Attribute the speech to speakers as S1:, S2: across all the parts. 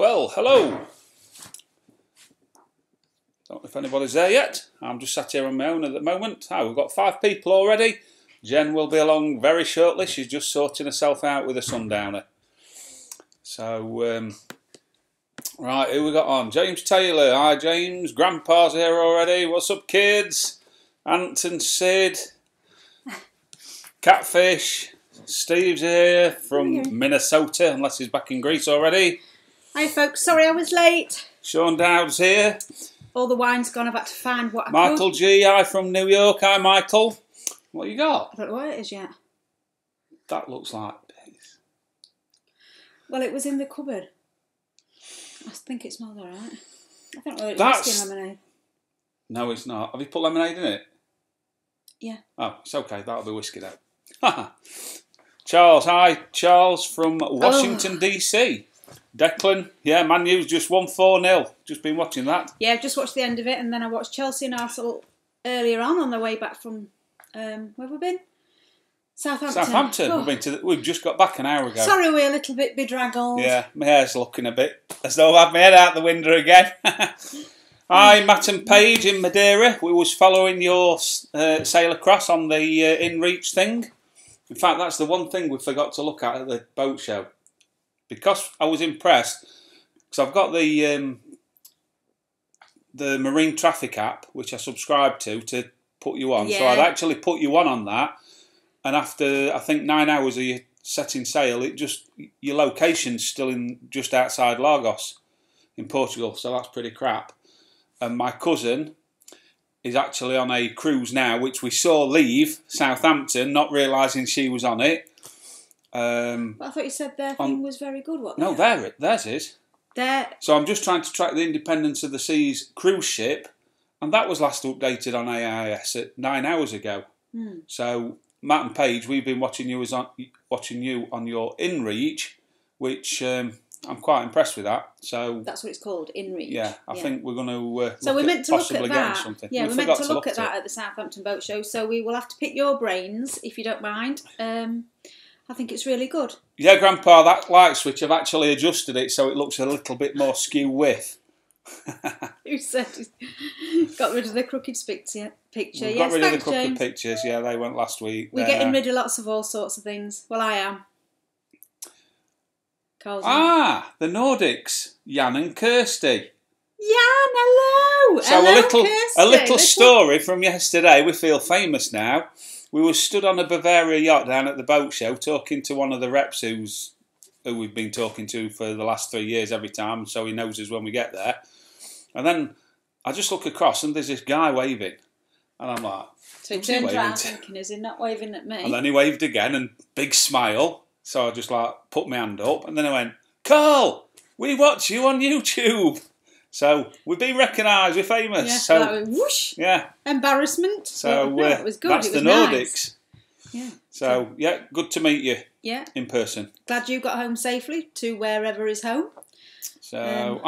S1: Well, hello. Don't know if anybody's there yet. I'm just sat here on my own at the moment. We've got 5 people already. Jen will be along very shortly. She's just sorting herself out with a sundowner. So, right, who we got on? James Taylor. Hi, James. Grandpa's here already. What's up, kids? Ant and Sid. Catfish. Steve's here from Minnesota, unless he's back in Greece already.
S2: Hi folks, sorry I was late.
S1: Sean Dowd's here.
S2: All the wine's gone, I've had to find what I
S1: Michael
S2: could.
S1: G, hi from New York. Hi Michael. What you got?
S2: I don't know what it is yet.
S1: That looks like piss.
S2: Well, it was in the cupboard. I think it smells alright. I don't know whether it's whiskey and lemonade.
S1: No, it's not. Have you put lemonade in it?
S2: Yeah.
S1: Oh, it's okay. That'll be whiskey now. Charles, hi. Charles from Washington, DC. Declan, yeah, Man U's just won 4-0. Just been watching that.
S2: Yeah, I've just watched the end of it, and then I watched Chelsea and Arsenal earlier on the way back from, where have we been? Southampton.
S1: Southampton.
S2: Oh.
S1: We've just got back an hour ago.
S2: Sorry, we're a little bit bedraggled.
S1: Yeah, my hair's looking a bit as though I've had my head out the window again. Hi, Matt and Paige in Madeira. We was following your sail across on the InReach thing. In fact, that's the one thing we forgot to look at the boat show. Because I was impressed, because I've got the marine traffic app, which I subscribe to put you on. Yeah. So I'd actually put you on that, and after I think 9 hours of you setting sail, your location's still in just outside Lagos in Portugal. So that's pretty crap. And my cousin is actually on a cruise now, which we saw leave Southampton, not realising she was on it.
S2: But I thought you said their thing was very good. What?
S1: No, theirs is. So I'm just trying to track the Independence of the Seas cruise ship, and that was last updated on AIS at 9 hours ago. So Matt and Paige, we've been watching you on your InReach, which I'm quite impressed with that. So
S2: that's what it's called, InReach.
S1: Yeah, I think we're going to.
S2: So we're meant to look at that.
S1: Something.
S2: Yeah, we're meant to look at that at the Southampton Boat Show. So we will have to pick your brains if you don't mind. I think it's really good. Yeah,
S1: Grandpa, that light switch, I've actually adjusted it so it looks a little bit more skew with.
S2: Who said got rid of the crooked picture?
S1: Yes, got rid of the crooked pictures, yeah, they went last week.
S2: We're getting rid of lots of all sorts of things. Well, I am. Carl's
S1: the Nordics, Jan and Kirsty.
S2: Jan, hello!
S1: So
S2: hello,
S1: a little story from yesterday. We feel famous now. We were stood on a Bavaria yacht down at the boat show talking to one of the reps who we've been talking to for the last 3 years every time, so he knows us when we get there. And then I just look across and there's this guy waving. And I'm like...
S2: So he turned around thinking, is he not waving at me?
S1: And then he waved again and big smile. So I just put my hand up and then I went, Carl, we watch you on YouTube. So we've been recognised, we're famous.
S2: Yeah,
S1: so
S2: like whoosh.
S1: Yeah.
S2: Embarrassment.
S1: So
S2: no, it was good.
S1: That's
S2: it was
S1: the Nordics.
S2: Nice. Yeah.
S1: So yeah, good to meet you.
S2: Yeah.
S1: In person.
S2: Glad you got home safely to wherever is home.
S1: So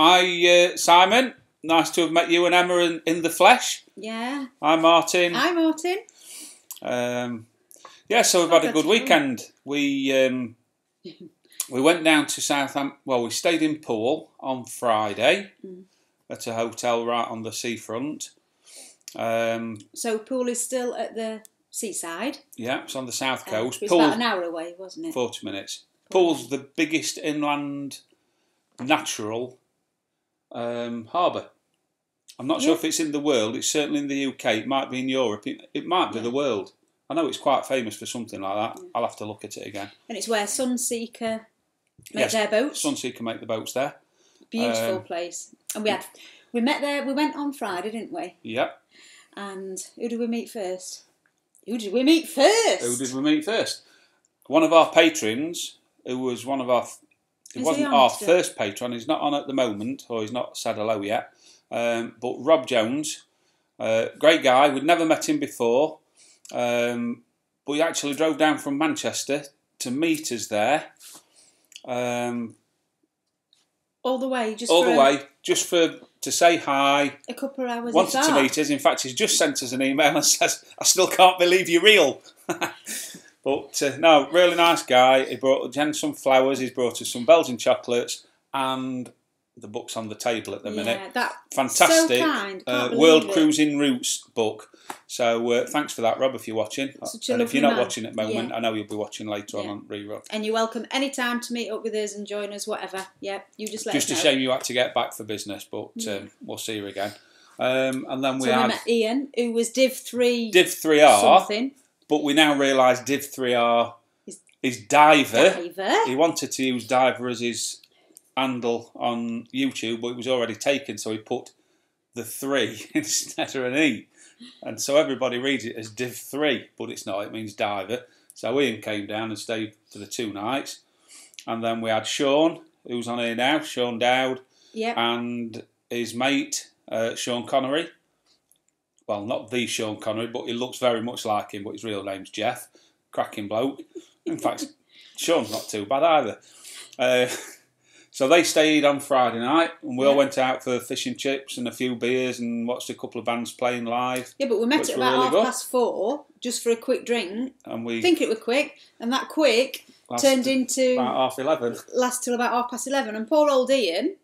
S1: Simon, nice to have met you and Emma in the flesh.
S2: Yeah.
S1: Hi Martin.
S2: Hi Martin.
S1: Yeah, so we've had a good weekend. We went down to Southampton. Well, we stayed in Poole on Friday at a hotel right on the seafront.
S2: So Poole is still at the seaside.
S1: Yeah, it's on the south coast.
S2: It's about an hour away, wasn't it?
S1: 40 minutes. Poole's the biggest inland natural harbour. I'm not sure if it's in the world. It's certainly in the UK. It might be in Europe. It might be the world. I know it's quite famous for something like that. I'll have to look at it again.
S2: And it's where Sunseeker make their boats.
S1: Sunseeker make the boats there.
S2: Beautiful place. And we met there. We went on Friday, didn't we?
S1: Yep.
S2: And who did we meet first? Who did we meet first?
S1: One of our patrons, who was one of our... He wasn't our first patron. He's not on at the moment, or he's not said hello yet. But Rob Jones, great guy. We'd never met him before. But he actually drove down from Manchester to meet us there.
S2: All the way,
S1: just to say hi.
S2: A couple of hours.
S1: Wanted to meet us. In fact, he's just sent us an email and says, "I still can't believe you're real." But no, really nice guy. He brought Jen some flowers. He's brought us some Belgian chocolates, and the books on the table at the minute.
S2: That
S1: fantastic,
S2: so kind.
S1: World Cruising Routes book. So thanks for that, Rob, if you're watching. And if you're not watching at the moment, I know you'll be watching later on rerun.
S2: And you're welcome anytime to meet up with us and join us, whatever. Yeah, you just let us know.
S1: Just a shame you had to get back for business, but we'll see you again. And then we
S2: met Ian, who was Div 3.
S1: Div 3R.
S2: Something.
S1: But we now realise Div 3R is Diver. He wanted to use Diver as his handle on YouTube, but it was already taken, so he put the 3 instead of an E. And so everybody reads it as Div 3, but it's not, it means Diver. So Ian came down and stayed for the 2 nights. And then we had Sean, who's on here now, Sean Dowd, and his mate, Sean Connery. Well, not the Sean Connery, but he looks very much like him, but his real name's Jeff. Cracking bloke. In fact, Sean's not too bad either. So they stayed on Friday night, and we all went out for fish and chips and a few beers and watched a couple of bands playing live.
S2: Yeah, but we met at about
S1: really
S2: 4:30 just for a quick drink.
S1: And we
S2: think it was quick, and that quick turned into
S1: about 11:30.
S2: Last till about 11:30, and poor old Ian,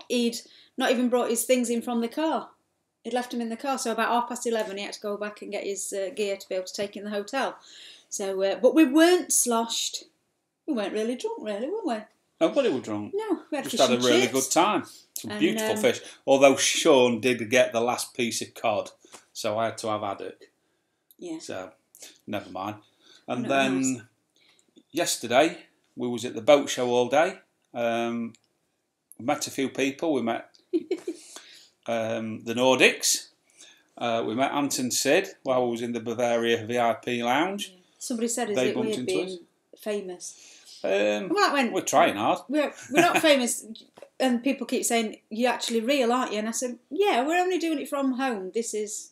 S2: he'd not even brought his things in from the car. He'd left them in the car, so about 11:30 he had to go back and get his gear to be able to take in the hotel. So, but we weren't sloshed. We weren't really drunk, really, were we?
S1: Nobody was drunk.
S2: No, we
S1: just had a really good time. Some beautiful fish. Although Sean did get the last piece of cod, so I had to have haddock.
S2: Yeah.
S1: So, never mind. And then yesterday we was at the boat show all day. Met a few people. We met the Nordics. We met Ant and Sid while we was in the Bavaria VIP lounge.
S2: Yeah. Somebody said, "Is it weird being famous?"
S1: We're trying hard.
S2: We're not famous, and people keep saying, "You're actually real, aren't you?" And I said, "Yeah, we're only doing it from home. This is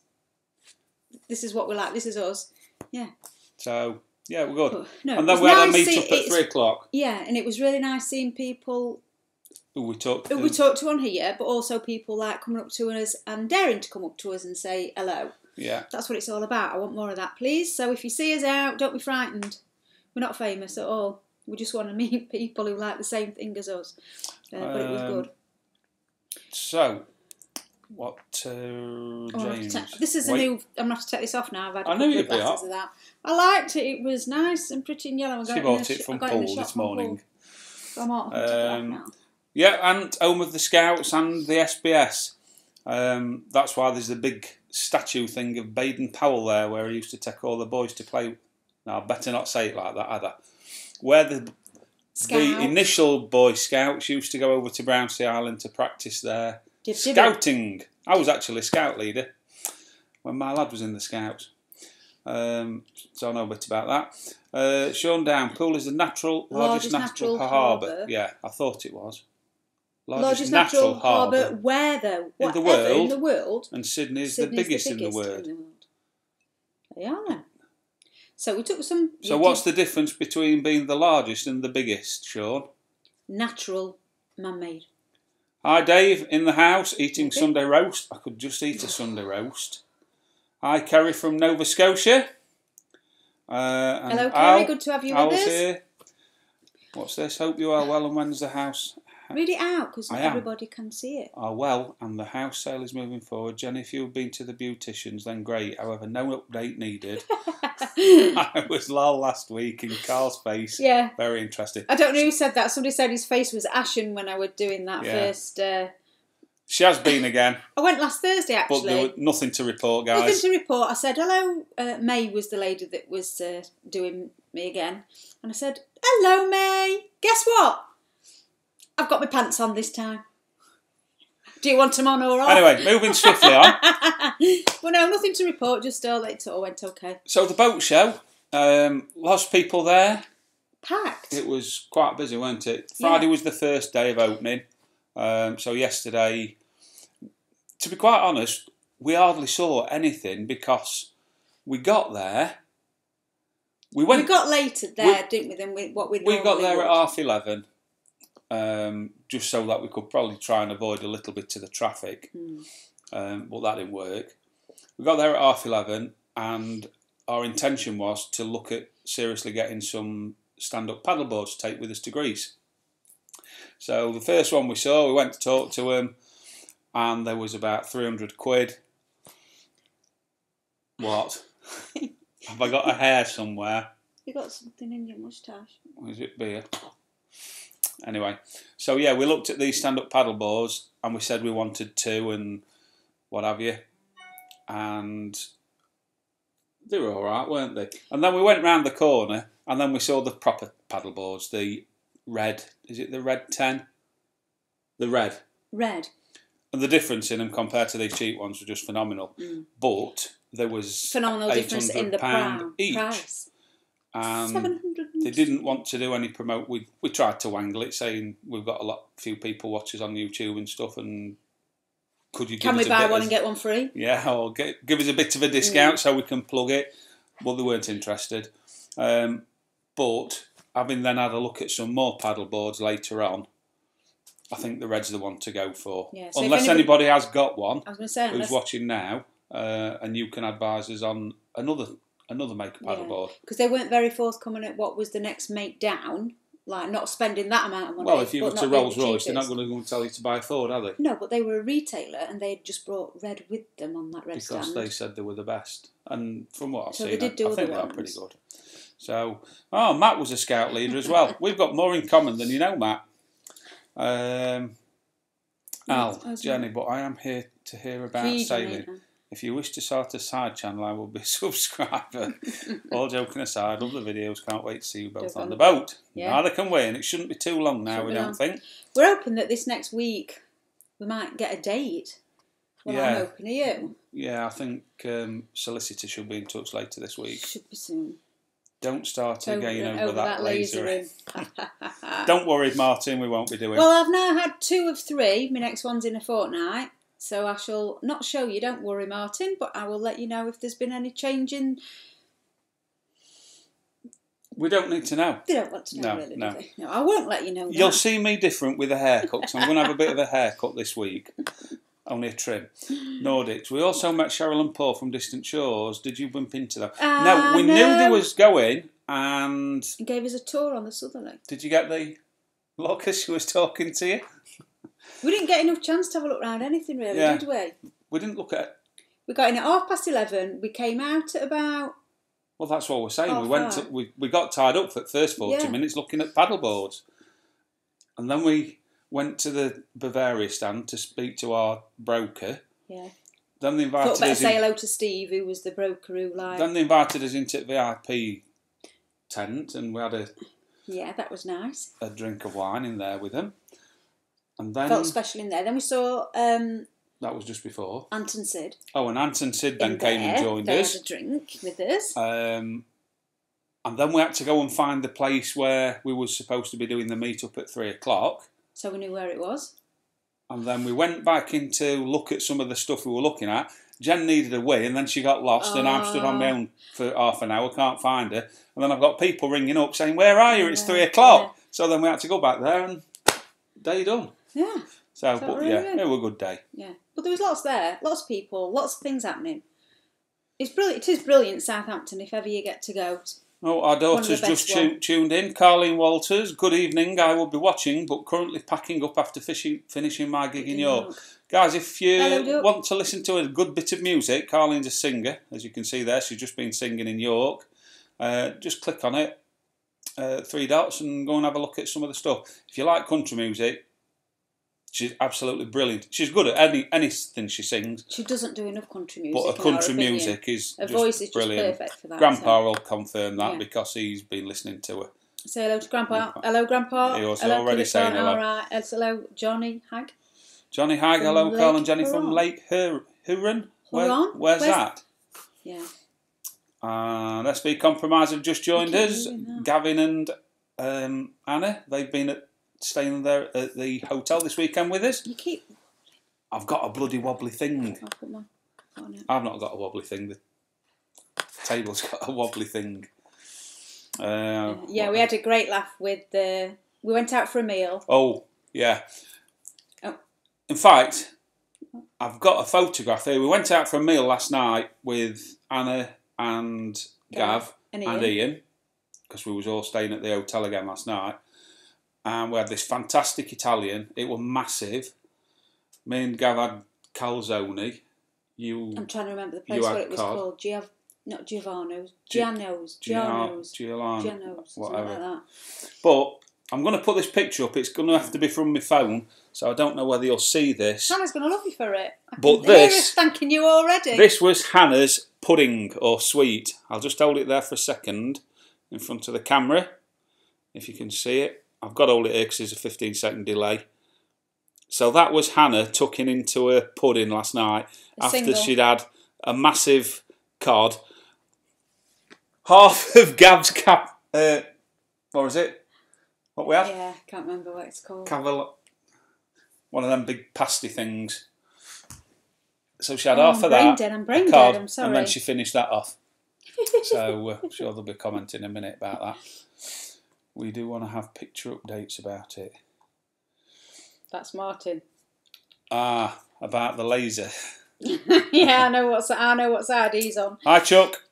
S2: what we're like. This is us." Yeah.
S1: So yeah, we're good.
S2: But, no,
S1: and then we had a meet up at 3:00.
S2: Yeah, and it was really nice seeing people
S1: who we talked
S2: to on here, but also people like coming up to us and daring to come up to us and say hello.
S1: Yeah.
S2: That's what it's all about. I want more of that, please. So if you see us out, don't be frightened. We're not famous at all. We just want to meet people who like the same thing as us. But it was good.
S1: So, what, James?
S2: This is a new... I'm going to have to take this off now. I've had
S1: I knew you'd be up.
S2: Of that. I liked it. It was nice and pretty and yellow.
S1: She bought it from Paul this morning.
S2: So I'm out. Now.
S1: Yeah, and home of the Scouts and the SBS. That's why there's a big statue thing of Baden Powell there, where he used to take all the boys to play. No, I better not say it like that, either. Where the initial Boy Scouts used to go over to Brownsea Island to practice their scouting. I was actually a scout leader when my lad was in the Scouts. So I know a bit about that. Sean Down, Pool is the largest natural harbour. Yeah, I thought it was.
S2: Largest natural harbour where, though?
S1: In the world. And Sydney's the biggest in the world.
S2: They are then. So we took some...
S1: So what's the difference between being the largest and the biggest, Sean?
S2: Natural, man-made.
S1: Hi, Dave, in the house, eating Sunday roast. I could just eat a Sunday roast. Hi, Kerry from Nova Scotia.
S2: Hello, Kerry, good to have you with us.
S1: Here. What's this? Hope you are well, and when's the house?
S2: Read it out, because everybody can see it.
S1: Are well, and the house sale is moving forward. Jenny, if you've been to the beauticians, then great. However, no update needed. I was lol last week in Carl's face.
S2: Yeah.
S1: Very interesting.
S2: I don't know who said that. Somebody said his face was ashen when I was doing that first.
S1: She has been again.
S2: I went last Thursday, actually.
S1: But there was nothing to report, guys.
S2: Nothing to report. I said, hello. May was the lady that was doing me again. And I said, hello, May. Guess what? I've got my pants on this time. Do you want them on or off?
S1: Anyway, moving swiftly on.
S2: Well, no, nothing to report. Just it all went okay.
S1: So the boat show, lots of people there.
S2: Packed.
S1: It was quite busy, wasn't it? Friday was the first day of opening. So yesterday, to be quite honest, we hardly saw anything because we got there. We
S2: got later there, didn't we? Than what we
S1: got there at 11:30, just so that we could probably try and avoid a little bit of the traffic. But that didn't work. We got there at 11:30, and our intention was to look at seriously getting some stand-up paddleboards to take with us to Greece. So the first one we saw, we went to talk to him, and there was about 300 quid. What? Have I got a hair somewhere?
S2: You got something in your moustache.
S1: Is it beer? Anyway, so yeah, we looked at these stand-up paddle boards, and we said we wanted 2 and what have you, and they were all right, weren't they? And then we went round the corner, and then we saw the proper paddle boards, the red. Is it the red 10? The red.
S2: Red.
S1: And the difference in them compared to these cheap ones was just phenomenal. But there was
S2: phenomenal difference in the
S1: price. And
S2: 700.
S1: they didn't want to do any promote. We tried to wangle it, saying we've got few people watch us on YouTube and stuff, and could you
S2: can we buy one and get one free?
S1: Yeah, or give us a bit of a discount so we can plug it. Well, they weren't interested. But having then had a look at some more paddle boards later on, I think the red's the one to go for. Yeah, so unless anybody has got one,
S2: I was going to say,
S1: who's watching now, and you can advise us on another make of paddle board.
S2: Because they weren't very forthcoming at what was the next make down, like not spending that amount of money.
S1: Well, if you were to Rolls Royce, they're not going to tell you to buy a Ford, are they?
S2: No, but they were a retailer and they had just brought red with them on that red stand.
S1: Because they said they were the best. And from what I've seen,
S2: I think they are
S1: pretty good. So, Matt was a scout leader as well. We've got more in common than you know, Matt. Al, Jenny, but I am here to hear about sailing. If you wish to start a side channel, I will be a subscriber. All joking aside, love the videos. Can't wait to see you both on the boat. Yeah. Neither can we, and it shouldn't be too long now, we don't think.
S2: We're hoping that this next week we might get a date. Well, I'm hoping. Are you?
S1: Yeah, I think solicitor should be in touch later this week.
S2: Should be soon.
S1: Don't start again over that lasering. Don't worry, Martin, we won't be doing.
S2: Well, I've now had 2 of 3. My next one's in a fortnight. So I shall not show you, don't worry, Martin, but I will let you know if there's been any change in...
S1: We don't need to know.
S2: They don't want to know, really, do they? No, I won't let you know that.
S1: You'll see me different with a haircut, because I'm going to have a bit of a haircut this week. Only a trim. Nordics. We also met Cheryl and Paul from Distant Shores. Did you bump into them? No, we knew they was going, and...
S2: He gave us a tour on the Southerly.
S1: Did you get the look as she was talking to you?
S2: We didn't get enough chance to have a look around anything, really, did we?
S1: We didn't look at...
S2: We got in at 11:30. We came out at about...
S1: Well, that's what we're saying. We got tied up for the first 40 minutes looking at paddle boards. And then we went to the Bavaria stand to speak to our broker. Yeah. Then they invited us...
S2: Thought better say hello to Steve, who was the broker who,
S1: Then they invited us into the VIP tent, and we had a...
S2: Yeah, that was nice.
S1: A drink of wine in there with them. And then
S2: felt special in there. Then we saw...
S1: that was just before.
S2: Ant and Sid.
S1: Oh, and Ant and Sid then came and joined us.
S2: They had a drink with us.
S1: And then we had to go and find the place where we were supposed to be doing the meet-up at 3 o'clock.
S2: So we knew where it was.
S1: And then we went back in to look at some of the stuff we were looking at. Jen needed a wee, and then she got lost, and I've stood on my own for half an hour, can't find her. And then I've got people ringing up saying, "Where are you? It's 3 o'clock." Yeah. So then we had to go back there, and day done.
S2: Yeah.
S1: So, but really good. It was a good day.
S2: Yeah. But there was lots there, lots of people, lots of things happening. It's brilliant. It is brilliant, Southampton, if ever you get to go.
S1: Oh, our daughter's just tuned in. Carleen Walters, good evening. I will be watching, but currently packing up after finishing my gig in York. Guys, if you want to listen to a good bit of music, Carleen's a singer, as you can see there. She's just been singing in York. Just click on it, 3 dots, and go and have a look at some of the stuff. If you like country music, she's absolutely brilliant. She's good at anything she sings.
S2: She doesn't do enough country music.
S1: But her country music is
S2: her voice is
S1: brilliant.
S2: Just perfect for that.
S1: Grandpa will confirm that because he's been listening to her.
S2: Say hello to Grandpa. Hello, Grandpa.
S1: He was already saying hello.
S2: All right. Hello, Johnny Hag.
S1: Johnny Hag, hello, Carl and Jenny from Lake Huron. Where's that?
S2: Yeah.
S1: Let's Be Compromised have just joined us. Gavin and Anna, they've been staying there at the hotel this weekend with us. I've got a bloody wobbly thing.
S2: I'll put my on it.
S1: I've not got a wobbly thing. The table's got a wobbly thing.
S2: We had a great laugh with the... We went out for a meal.
S1: Oh, yeah. In fact, I've got a photograph here. We went out for a meal last night with Anna and Gav and Ian, because we was all staying at the hotel again last night. and we had this fantastic Italian. It was massive. Me and Gav had calzone.
S2: I'm trying to remember the place what it was called. Not Giovanno's. Gianno's,
S1: whatever.
S2: Like that.
S1: But I'm going to put this picture up. It's going to have to be from my phone, so I don't know whether you'll see this.
S2: Hannah's going to love you for it.
S1: But this,
S2: thanking you already.
S1: This was Hannah's pudding or sweet. I'll just hold it there for a second in front of the camera, if you can see it. I've got to hold it here because there's a 15-second delay. So that was Hannah tucking into her pudding last night after she'd had a massive cod. Half of Gav's what was it? What we had?
S2: Yeah, can't remember what it's called.
S1: One of them big pasty things. So she had half of
S2: that.
S1: I'm
S2: brain dead, I'm sorry.
S1: And then she finished that off. So I'm sure they'll be commenting in a minute about that. We do want to have picture updates about it.
S2: That's Martin.
S1: About the laser.
S2: Yeah, I know what side he's on.
S1: Hi, Chuck.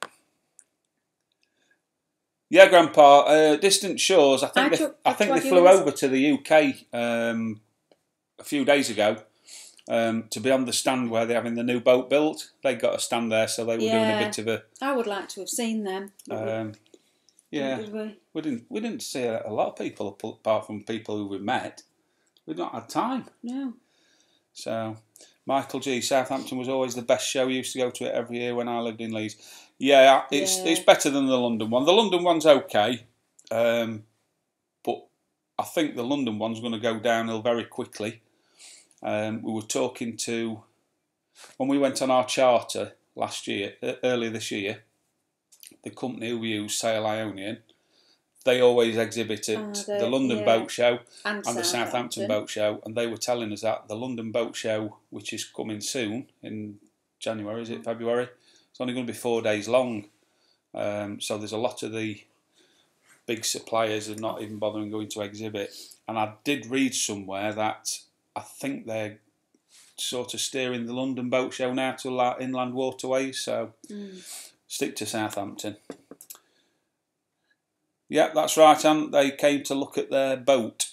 S1: Yeah, Grandpa. Distant Shores. I think they flew over to the UK a few days ago to be on the stand where they're having the new boat built. They got a stand there, so they were doing a bit of a.
S2: I would like to have seen them.
S1: Yeah, we didn't see a lot of people apart from people who we've met. We've not had time.
S2: No.
S1: So, Michael G. Southampton was always the best show. We used to go to it every year when I lived in Leeds. Yeah, it's better than the London one. The London one's okay, but I think the London one's going to go downhill very quickly. We were talking to, when we went on our charter earlier this year, the company who we use, Sail Ionian, they always exhibited the London Boat Show and the Southampton Boat Show, and they were telling us that the London Boat Show, which is coming soon in January, is it February? It's only going to be 4 days long. So there's a lot of the big suppliers are not even bothering going to exhibit. And I did read somewhere that I think they're sort of steering the London Boat Show now to inland waterways. So stick to Southampton. Yeah, that's right, and they came to look at their boat.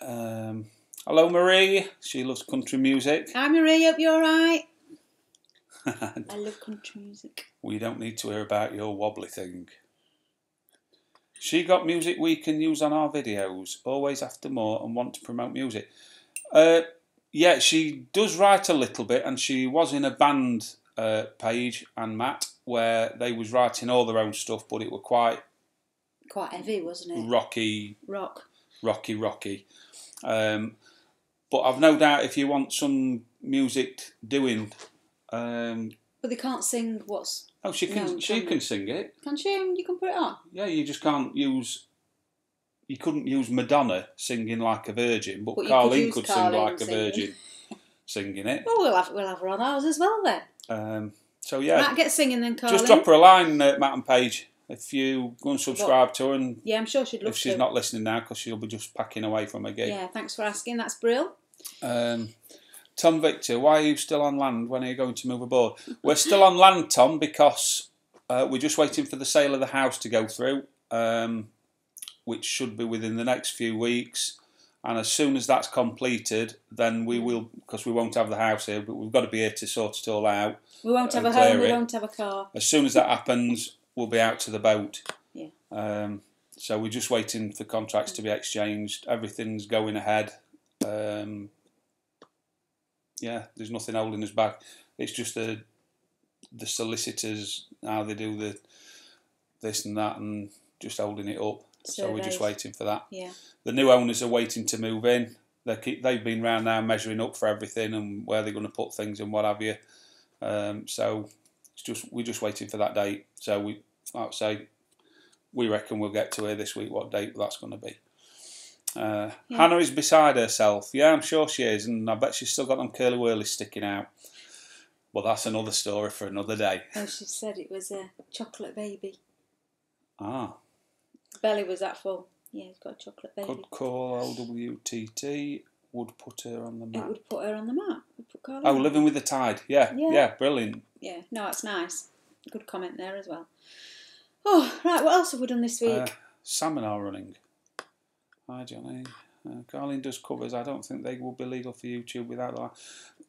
S1: Hello, Marie. She loves country music.
S2: Hi, Marie. Hope you're all right. I love country music.
S1: We don't need to hear about your wobbly thing. She got music we can use on our videos. Always after more and want to promote music. Yeah, she does write a little bit, and she was in a band, Paige and Matt, where they was writing all their own stuff, but it were quite
S2: heavy, wasn't it?
S1: Rocky. But I've no doubt if you want some music doing.
S2: But they can't sing what's.
S1: Oh, she can sing it.
S2: Can she? You can put it on.
S1: Yeah, you just can't use. You couldn't use Madonna singing like a virgin, but Carlene could sing like a virgin, singing it.
S2: Well, we'll have her on ours as well then.
S1: So yeah,
S2: Matt, get singing then, Carlene.
S1: Just drop her a line, Matt and Paige. If you go and subscribe to her, and
S2: yeah, I'm sure she'd love to.
S1: If she's not listening now, because she'll be just packing away from her gig.
S2: Yeah, thanks for asking. That's brilliant.
S1: Tom Victor, why are you still on land? When are you going to move aboard? We're still on land, Tom, because we're just waiting for the sale of the house to go through, which should be within the next few weeks. And as soon as that's completed, then we will, because we won't have the house here, but we've got to be here to sort it all out.
S2: We won't have a home, we won't have a car.
S1: As soon as that happens, we'll be out to the boat.
S2: Yeah.
S1: So we're just waiting for contracts to be exchanged. Everything's going ahead. Yeah, there's nothing holding us back. It's just the solicitors, how they do this and that, and just holding it up. So we're just waiting for that.
S2: Yeah.
S1: The new owners are waiting to move in. They've been round now measuring up for everything and where they're going to put things and what have you. So we're just waiting for that date. So like I say, we reckon we'll get to here this week. What date that's going to be? Hannah is beside herself. Yeah, I'm sure she is, and I bet she's still got them curly whirlies sticking out. But that's another story for another day.
S2: Oh, she said it was a chocolate baby.
S1: Ah.
S2: His belly was that full. Yeah, he's got a chocolate baby.
S1: Could call LWTT, would put her on the map.
S2: It would put her on the map.
S1: Living with the tide. Yeah, brilliant.
S2: Yeah, no, it's nice. Good comment there as well. Oh, right, what else have we done this week?
S1: Salmon are running. Hi, Johnny. Carlene does covers. I don't think they will be legal for YouTube without that.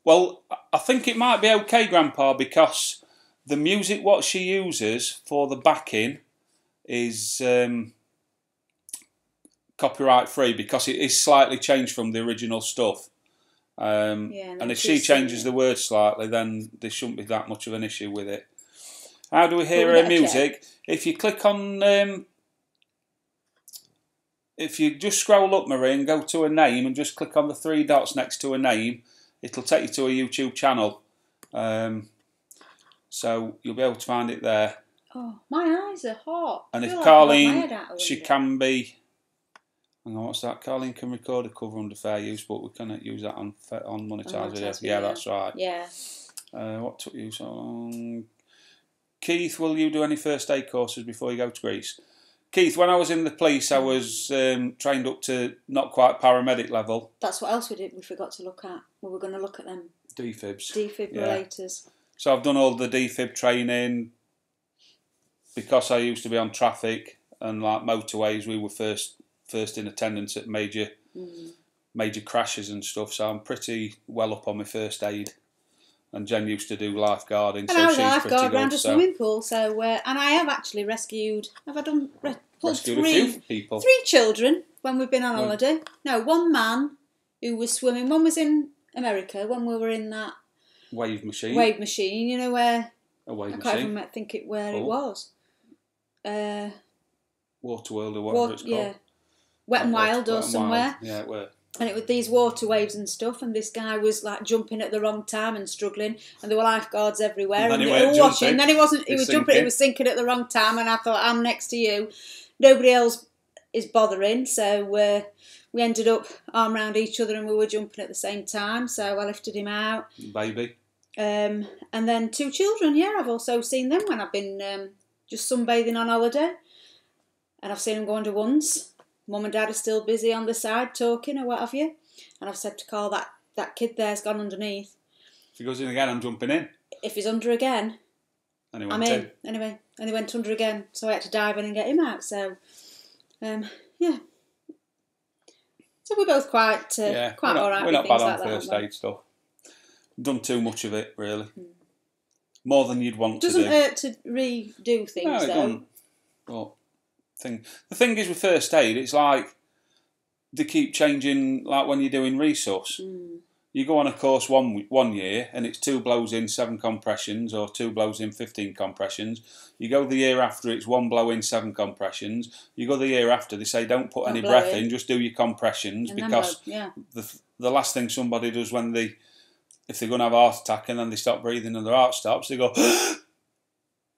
S1: Well, I think it might be okay, Grandpa, because the music what she uses for the backing is copyright free, because it is slightly changed from the original stuff. And if she changes the words slightly, then there shouldn't be that much of an issue with it. How do we hear her music? If you click on... if you just scroll up, Marie, and go to her name and just click on the 3 dots next to her name, it'll take you to a YouTube channel. So you'll be able to find it there.
S2: Oh, my eyes are hot.
S1: And if Carlene, she can be... Hang on, what's that? Carlene can record a cover under fair use, but we cannot use that on monetised video. Yeah, that's right.
S2: Yeah.
S1: What took you so long? Keith, will you do any first aid courses before you go to Greece? Keith, when I was in the police, I was trained up to not quite paramedic level.
S2: That's what else we did. We forgot to look at. We were going to look at them.
S1: Defibs.
S2: Defibrillators.
S1: Yeah. So I've done all the defib training. Because I used to be on traffic and like motorways, we were first in attendance at major crashes and stuff. So I'm pretty well up on my first aid. And Jen used to do lifeguarding,
S2: and I was a lifeguard around a swimming pool. So and I have actually rescued. Have I done
S1: rescued a few people?
S2: 3 children when we've been on holiday. No, 1 man who was swimming. One was in America when we were in that
S1: wave machine.
S2: Wave machine, you know where?
S1: A wave machine.
S2: I can't even think where it was.
S1: Waterworld or whatever it's called.
S2: Yeah, Wet and Wild or somewhere.
S1: Yeah, it were.
S2: And it was these water waves and stuff, and this guy was like jumping at the wrong time and struggling, and there were lifeguards everywhere, and they were watching. And then he was jumping, he was sinking at the wrong time, and I thought, I'm next to you. Nobody else is bothering, so we ended up arm around each other, and we were jumping at the same time. So I lifted him out.
S1: Baby.
S2: And then 2 children. Yeah, I've also seen them when I've been just sunbathing on holiday, and I've seen them go under once. Mum and Dad are still busy on the side talking or what have you. And I've said to Carl, that kid there's gone underneath.
S1: If he goes in again, I'm jumping in.
S2: If he's under again,
S1: I'm in.
S2: Anyway, and he went under again, so I had to dive in and get him out. So, yeah. So we're both quite all right.
S1: We're not bad on first aid stuff. Done too much of it, really. More than you'd want to do.
S2: Doesn't hurt to redo things,
S1: no, it
S2: though.
S1: Doesn't. But the thing is with first aid, it's like they keep changing. Like when you're doing resource, you go on a course one year and it's 2 blows in 7 compressions or 2 blows in 15 compressions. You go the year after, it's 1 blow in 7 compressions. You go the year after, they say don't put any breath in, just do your compressions, and because the last thing somebody does if they're going to have a heart attack and then they stop breathing and their heart stops, they go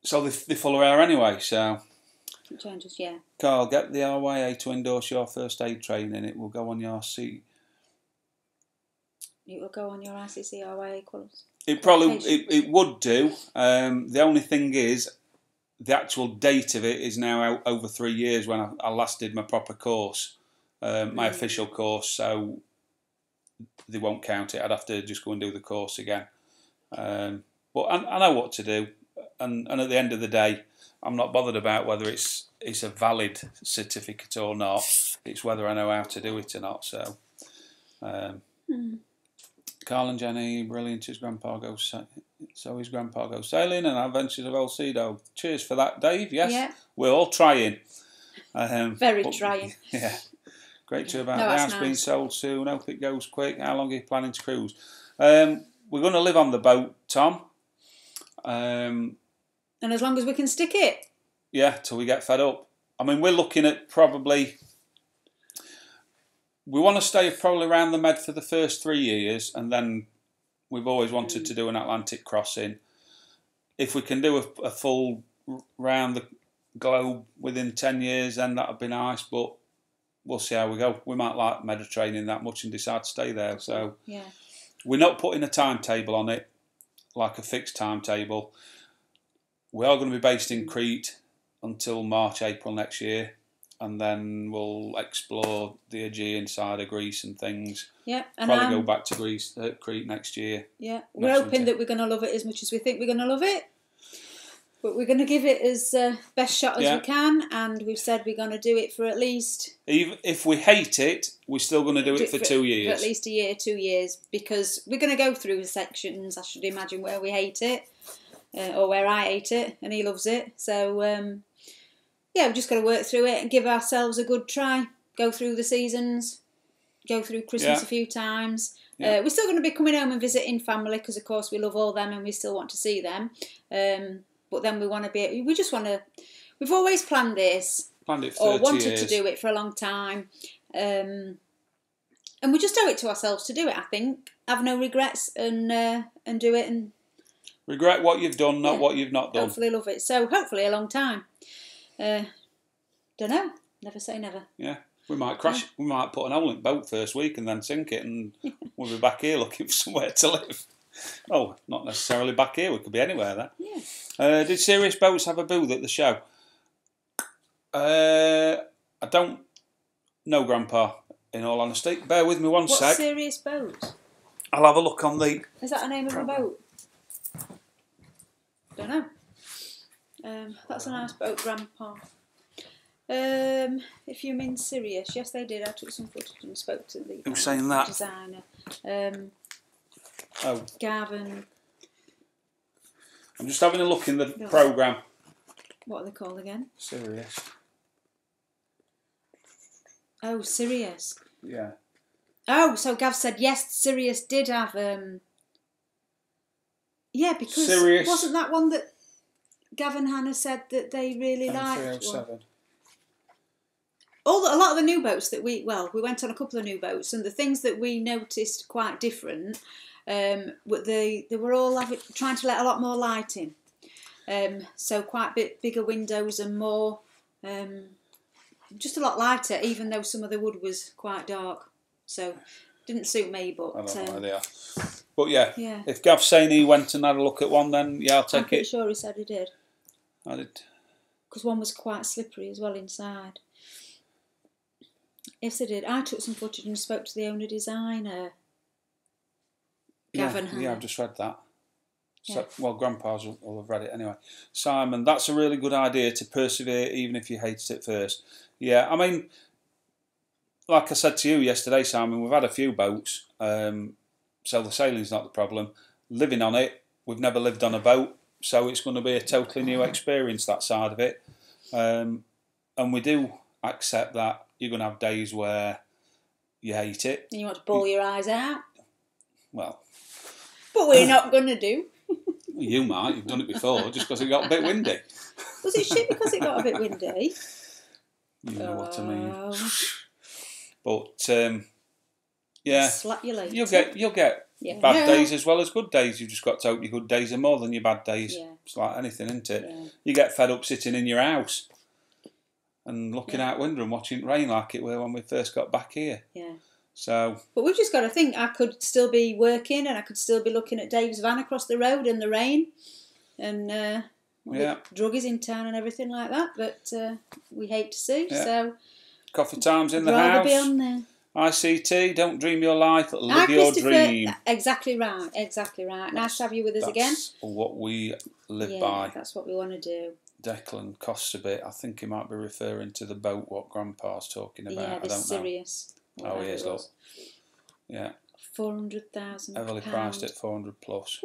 S1: so they full of air anyway. So.
S2: Changes, yeah.
S1: Carl, get the RYA to endorse your first aid training. It will go on your seat.
S2: It will go on your ICC RYA qualification.
S1: It probably it would do. The only thing is, the actual date of it is now out over 3 years when I last did my proper course, my official course. So they won't count it. I'd have to just go and do the course again. But I know what to do, and at the end of the day, I'm not bothered about whether it's a valid certificate or not. It's whether I know how to do it or not. So, Carl and Jenny, brilliant. His grandpa goes sailing, and Adventures of Old Sea Dog. Cheers for that, Dave. Yes, we're all trying.
S2: Very trying.
S1: Yeah, great to have the house being sold soon. Hope it goes quick. How long are you planning to cruise? We're going to live on the boat, Tom.
S2: And as long as we can stick it.
S1: Yeah, till we get fed up. I mean, we're looking at probably... We want to stay probably around the Med for the first 3 years, and then we've always wanted to do an Atlantic crossing. If we can do a full round the globe within 10 years, then that would be nice, but we'll see how we go. We might like Mediterranean that much and decide to stay there. So we're not putting a timetable on it, like a fixed timetable. We are going to be based in Crete until March, April next year, and then we'll explore the Aegean side of Greece and things. Yeah, and probably go back to Crete next year.
S2: Yeah, we're hoping that we're going to love it as much as we think we're going to love it. But we're going to give it as best shot as we can, and we've said we're going to do it for at least...
S1: Even if we hate it, we're still going to do it for 2 years.
S2: For at least a year, 2 years, because we're going to go through sections, I should imagine, where we hate it, or where I hate it, and he loves it. So, yeah, we've just got to work through it and give ourselves a good try. Go through the seasons, go through Christmas a few times. Yeah. We're still going to be coming home and visiting family, because, of course, we love all them and we still want to see them. But then we want to be... We just want to... We've always planned this.
S1: Planned it for 30
S2: or wanted
S1: years.
S2: to do it for a long time. And we just owe it to ourselves to do it, I think. Have no regrets and do it. And
S1: regret what you've done, not what you've not done.
S2: Hopefully love it. So hopefully a long time. Don't know. Never say never.
S1: Yeah. We might crash. We might put an hole in the boat first week and then sink it, and we'll be back here looking for somewhere to live. Oh, not necessarily back here. We could be anywhere then.
S2: Yeah.
S1: Did Serious Boats have a booth at the show? I don't know, Grandpa, in all honesty. Bear with me one sec.
S2: What's Serious Boat?
S1: I'll have a look on the...
S2: Is that the name of a boat? Don't know. That's a nice boat, Grandpa. If you mean Sirius, yes, they did. I took some footage and spoke to the
S1: Who's saying that?
S2: designer. Gavin.
S1: I'm just having a look in the programme.
S2: What are they called again?
S1: Sirius.
S2: Oh, Sirius.
S1: Yeah.
S2: Oh, so Gav said yes, Sirius did have... Yeah, because
S1: Sirius.
S2: Wasn't that one that Gavin Hannah said that they really liked? A lot of the new boats that we went on a couple of new boats, and the things that we noticed quite different, they were all trying to let a lot more light in. So quite a bit bigger windows and more, just a lot lighter, even though some of the wood was quite dark. So didn't suit me, but...
S1: I don't know where they are. But yeah, if Gav's saying he went and had a look at one, then yeah, I'll take it.
S2: I'm pretty sure he said he did.
S1: I did.
S2: Because one was quite slippery as well inside. Yes, I did. I took some footage and spoke to the owner designer, Gavin Hannah.
S1: Yeah, I've just read that. So, well, Grandpa's will have read it anyway. Simon, that's a really good idea, to persevere even if you hated it first. Yeah, I mean, like I said to you yesterday, Simon, we've had a few boats, so the sailing's not the problem. Living on it, we've never lived on a boat, so it's going to be a totally new experience, that side of it. And we do accept that you're going to have days where you hate it.
S2: And you want to bawl your eyes out.
S1: Well.
S2: But we're not going to do.
S1: You might. You've done it before, just because it got a bit windy.
S2: Was it shit because it got a bit windy?
S1: You know what I mean. But yeah,
S2: slap you later.
S1: You'll get bad days as well as good days. You've just got to hope your good days are more than your bad days.
S2: Yeah.
S1: It's like anything, isn't it?
S2: Yeah.
S1: You get fed up sitting in your house and looking out window and watching it rain like it were when we first got back here.
S2: Yeah.
S1: So. But
S2: we've just got to think. I could still be working, and I could still be looking at Dave's van across the road in the rain, and the druggies in town and everything like that. But we hate to see. Yeah. So.
S1: Coffee time's in the house.
S2: Be on there.
S1: ICT, don't dream your life, live your dream.
S2: Exactly right, exactly right. Nice to have you with us again.
S1: That's what we live by.
S2: That's what we want to do.
S1: Declan costs a bit. I think he might be referring to the boat what Grandpa's talking about.
S2: Yeah,
S1: I don't
S2: Sirius.
S1: know. Oh, he is, look. Yeah.
S2: 400,000.
S1: Heavily priced at 400 plus.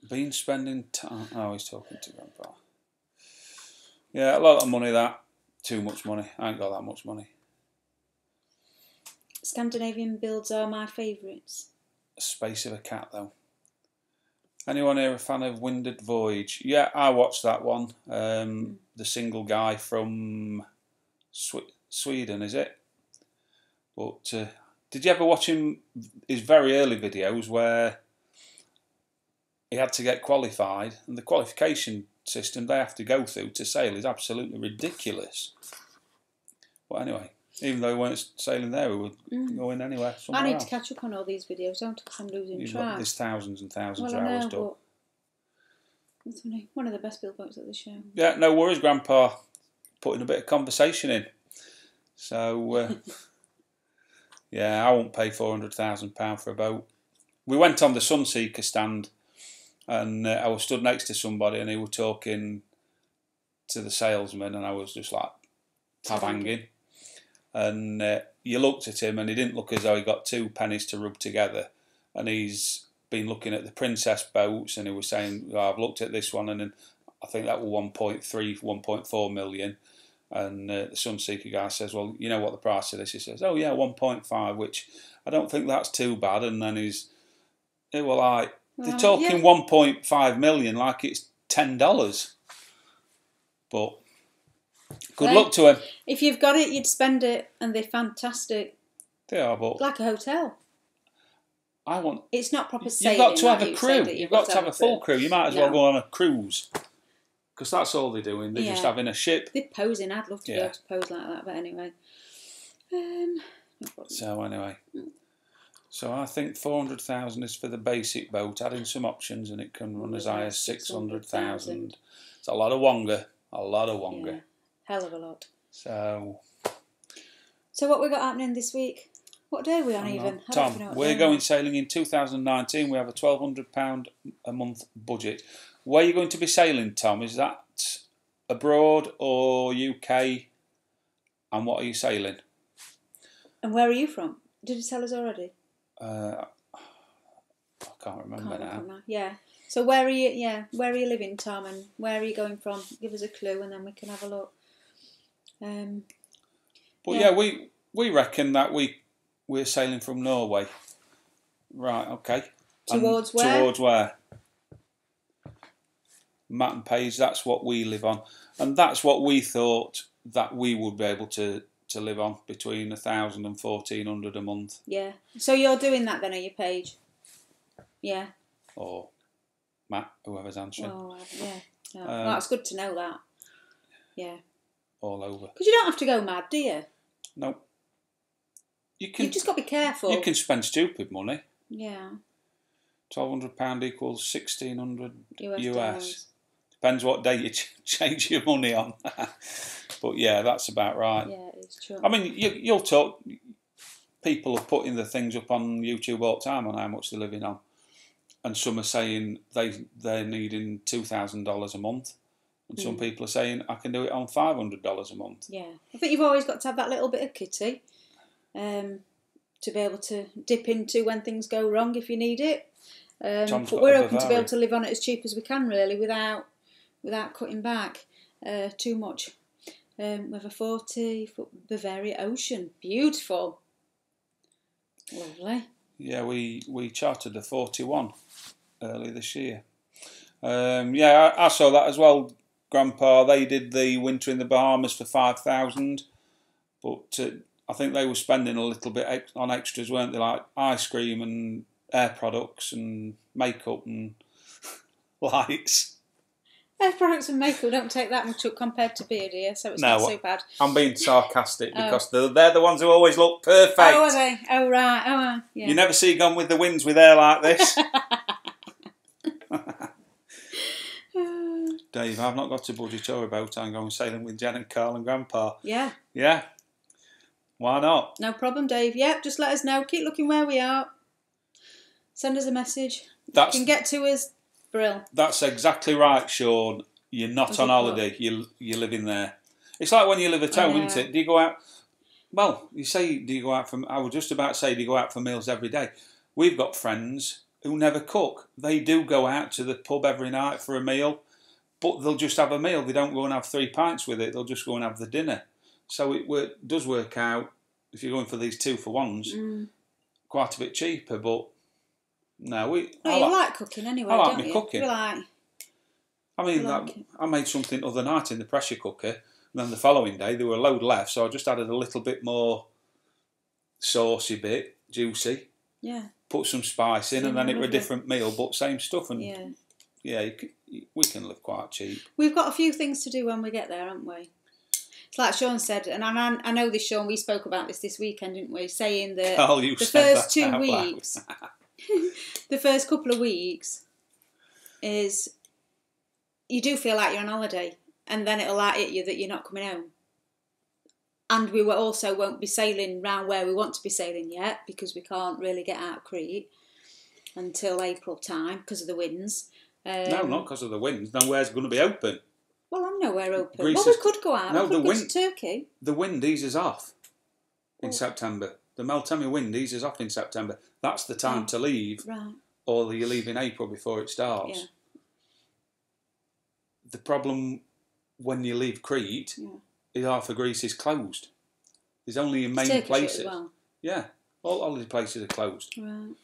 S1: Been spending time. Oh, he's talking to Grandpa. Yeah, a lot of money that. Too much money. I ain't got that much money.
S2: Scandinavian builds are my favourites.
S1: Space of a cat, though. Anyone here a fan of Windward Voyage? Yeah, I watched that one. The single guy from Sweden, is it? But did you ever watch his very early videos where he had to get qualified, and the qualification system they have to go through to sail is absolutely ridiculous. But anyway, even though we weren't sailing there, we would go in anywhere.
S2: I need to catch up on all these videos, don't I? Because I'm losing track.
S1: There's thousands and thousands of hours done.
S2: It's one of the best billboards at the show.
S1: Yeah, no worries, Grandpa. Putting a bit of conversation in. So, yeah, I won't pay £400,000 for a boat. We went on the Sunseeker stand and I was stood next to somebody, and he was talking to the salesman, and I was just like hanging. And you looked at him, and he didn't look as though he got two pennies to rub together. And he's been looking at the Princess boats, and he was saying, oh, I've looked at this one, and I think that was 1.3, 1.4 million. And the Sunseeker guy says, well, you know what the price of this is? He says, oh yeah, 1.5, which I don't think that's too bad. And then they were like, they're talking 1.5 million like it's $10. But good luck to him.
S2: If you've got it, you'd spend it, and they're fantastic.
S1: They are, but
S2: like a hotel. It's not proper sailing.
S1: You've got to have a crew. You've got to have a full crew. You might as well go on a cruise. Because that's all they're doing. They're just having a ship.
S2: They're posing. I'd love to be able to pose like that. But anyway.
S1: So anyway. So I think 400,000 is for the basic boat. Adding some options, and it can run as high as 600,000. It's a lot of wonga. A lot of wonga.
S2: Yeah. Hell of a lot.
S1: So
S2: what we got happening this week? What day are we on even?
S1: Tom, we're going sailing in 2019. We have a £1,200 a month budget. Where are you going to be sailing, Tom? Is that abroad or UK? And what are you sailing?
S2: And where are you from? Did you tell us already?
S1: I can't remember now.
S2: Yeah. So where are you? Yeah, where are you living, Tom? And where are you going from? Give us a clue, and then we can have a look.
S1: We reckon that we're sailing from Norway. Right. Okay.
S2: Towards where?
S1: Towards where? Matt and Page, that's what we live on, and that's what we thought that we would be able to live on, between 1,000 and 1,400 a month.
S2: Yeah. So you're doing that then, are you, Paige? Yeah.
S1: Or Matt, whoever's answering.
S2: Oh, yeah. No. Well, that's good to know that. Yeah.
S1: All over.
S2: Because you don't have to go mad, do you?
S1: No. You've
S2: just got to be careful.
S1: You can spend stupid money.
S2: Yeah.
S1: £1,200 equals 1,600 US.
S2: US.
S1: Depends what day you change your money on. But yeah, that's about right.
S2: Yeah, it's true.
S1: I mean, you'll talk. People are putting the things up on YouTube all the time on how much they're living on, and some are saying they're needing $2,000 a month, and some people are saying I can do it on $500 a month.
S2: Yeah, I think you've always got to have that little bit of kitty, to be able to dip into when things go wrong if you need it. But we're hoping to be able to live on it as cheap as we can, really, without cutting back too much. We have a 40-foot Bavaria Ocean. Beautiful. Lovely.
S1: Yeah, we chartered a 41 early this year. I saw that as well, Grandpa. They did the winter in the Bahamas for 5,000, but I think they were spending a little bit on extras, weren't they? Like ice cream and air products and makeup and lights.
S2: Hair products and makeup don't take that much up compared to beer, dear, so it's not so bad.
S1: I'm being sarcastic because they're the ones who always look perfect.
S2: Oh, are they? Oh, right. Oh, yeah.
S1: You never see Gone with the Winds with hair like this. Dave, I've not got a budget or a boat. I'm going sailing with Jen and Carl and Grandpa.
S2: Yeah.
S1: Yeah. Why not?
S2: No problem, Dave. Yep, just let us know. Keep looking where we are. Send us a message. You can get to us. Brill.
S1: That's exactly right, Sean. You're not on holiday. You're living there. It's like when you live at home, isn't it? Do you go out? Well, you say, do you go out for... I was just about to say, do you go out for meals every day? We've got friends who never cook. They do go out to the pub every night for a meal, but they'll just have a meal. They don't go and have 3 pints with it. They'll just go and have the dinner. So it does work out, if you're going for these 2-for-1s, quite a bit cheaper, but... No, you
S2: like cooking anyway,
S1: I like
S2: don't
S1: me
S2: you?
S1: cooking.
S2: I
S1: made something the other night in the pressure cooker, and then the following day there were a load left, so I just added a little bit more saucy bit, juicy.
S2: Yeah.
S1: Put some spice in, and then it was a different meal, but same stuff. And we can live quite cheap.
S2: We've got a few things to do when we get there, haven't we? It's like Sean said, and I know this, Sean, we spoke about this weekend, didn't we? Saying that the first 2 weeks... the first couple of weeks is you do feel like you're on holiday, and then it'll hit you that you're not coming home. And we won't be sailing round where we want to be sailing yet, because we can't really get out of Crete until April time because of the winds.
S1: No, not because of the winds. Nowhere's going to be open.
S2: Well, I'm nowhere open.
S1: Greece
S2: well, we could go out.
S1: No,
S2: we could go to Turkey.
S1: The wind eases off in September. The Meltemi wind eases off in September. That's the time to leave.
S2: Right.
S1: Or you leave in April before it starts.
S2: Yeah.
S1: The problem when you leave Crete is half of Greece is closed. There's only your main places.
S2: As well.
S1: Yeah, all these places are closed.
S2: Right.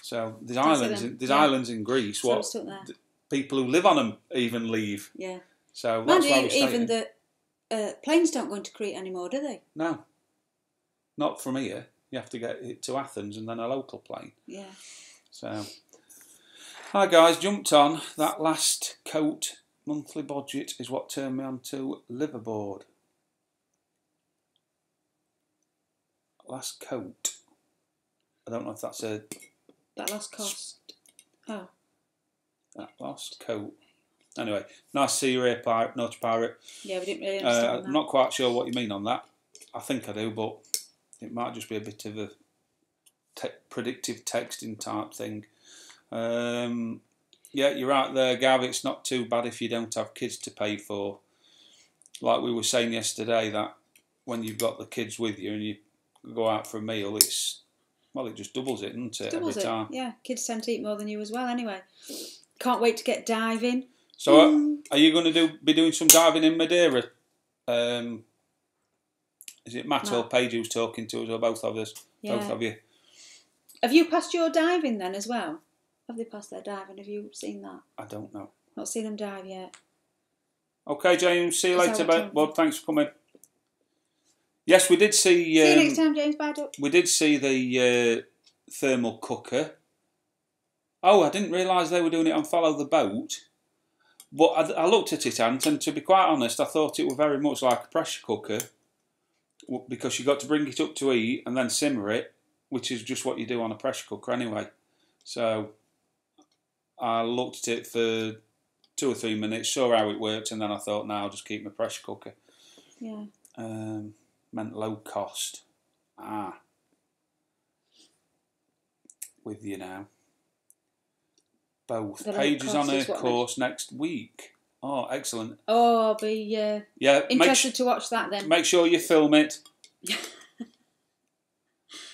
S1: So there's islands in Greece.
S2: So
S1: what people who live on them even leave.
S2: Yeah.
S1: So that's why we're staying.
S2: Even the planes don't go into Crete anymore, do they?
S1: No. Not from here. You have to get it to Athens and then a local plane.
S2: Yeah.
S1: So, hi guys, jumped on. That last coat monthly budget is what turned me on to liveaboard. Last coat. I don't know if that's a...
S2: That last cost. Oh.
S1: That last coat. Anyway, nice to see you here, Naughty Pirate.
S2: Yeah, we didn't really understand that.
S1: I'm not quite sure what you mean on that. I think I do, but it might just be a bit of a predictive texting type thing. Yeah, you're right there, Gav. It's not too bad if you don't have kids to pay for. Like we were saying yesterday, that when you've got the kids with you and you go out for a meal, it just doubles it, doesn't it?
S2: Doubles
S1: every time.
S2: Yeah, kids tend to eat more than you as well anyway. Can't wait to get diving.
S1: So are you going to be doing some diving in Madeira? Is it Matt or Paige who's talking to us, or both of us?
S2: Yeah.
S1: Both of you.
S2: Have you passed your diving then as well? Have they passed their diving? Have you seen that?
S1: I don't know.
S2: Not seen them dive yet.
S1: Okay, James. See you later. Well, thanks for coming. Yes, we did see...
S2: see you next time, James. Bye, Duck.
S1: We did see the thermal cooker. Oh, I didn't realise they were doing it on Follow the Boat. But I looked at it, Ant, and to be quite honest, I thought it was very much like a pressure cooker, because you got to bring it up to heat and then simmer it, which is just what you do on a pressure cooker anyway. So I looked at it for 2 or 3 minutes, saw how it worked, and then I thought, no, I'll just keep my pressure cooker.
S2: Yeah.
S1: Meant low cost. With you now. Both. Pages on her course next week. Oh, excellent.
S2: Oh, I'll be interested to watch that then.
S1: Make sure you film it.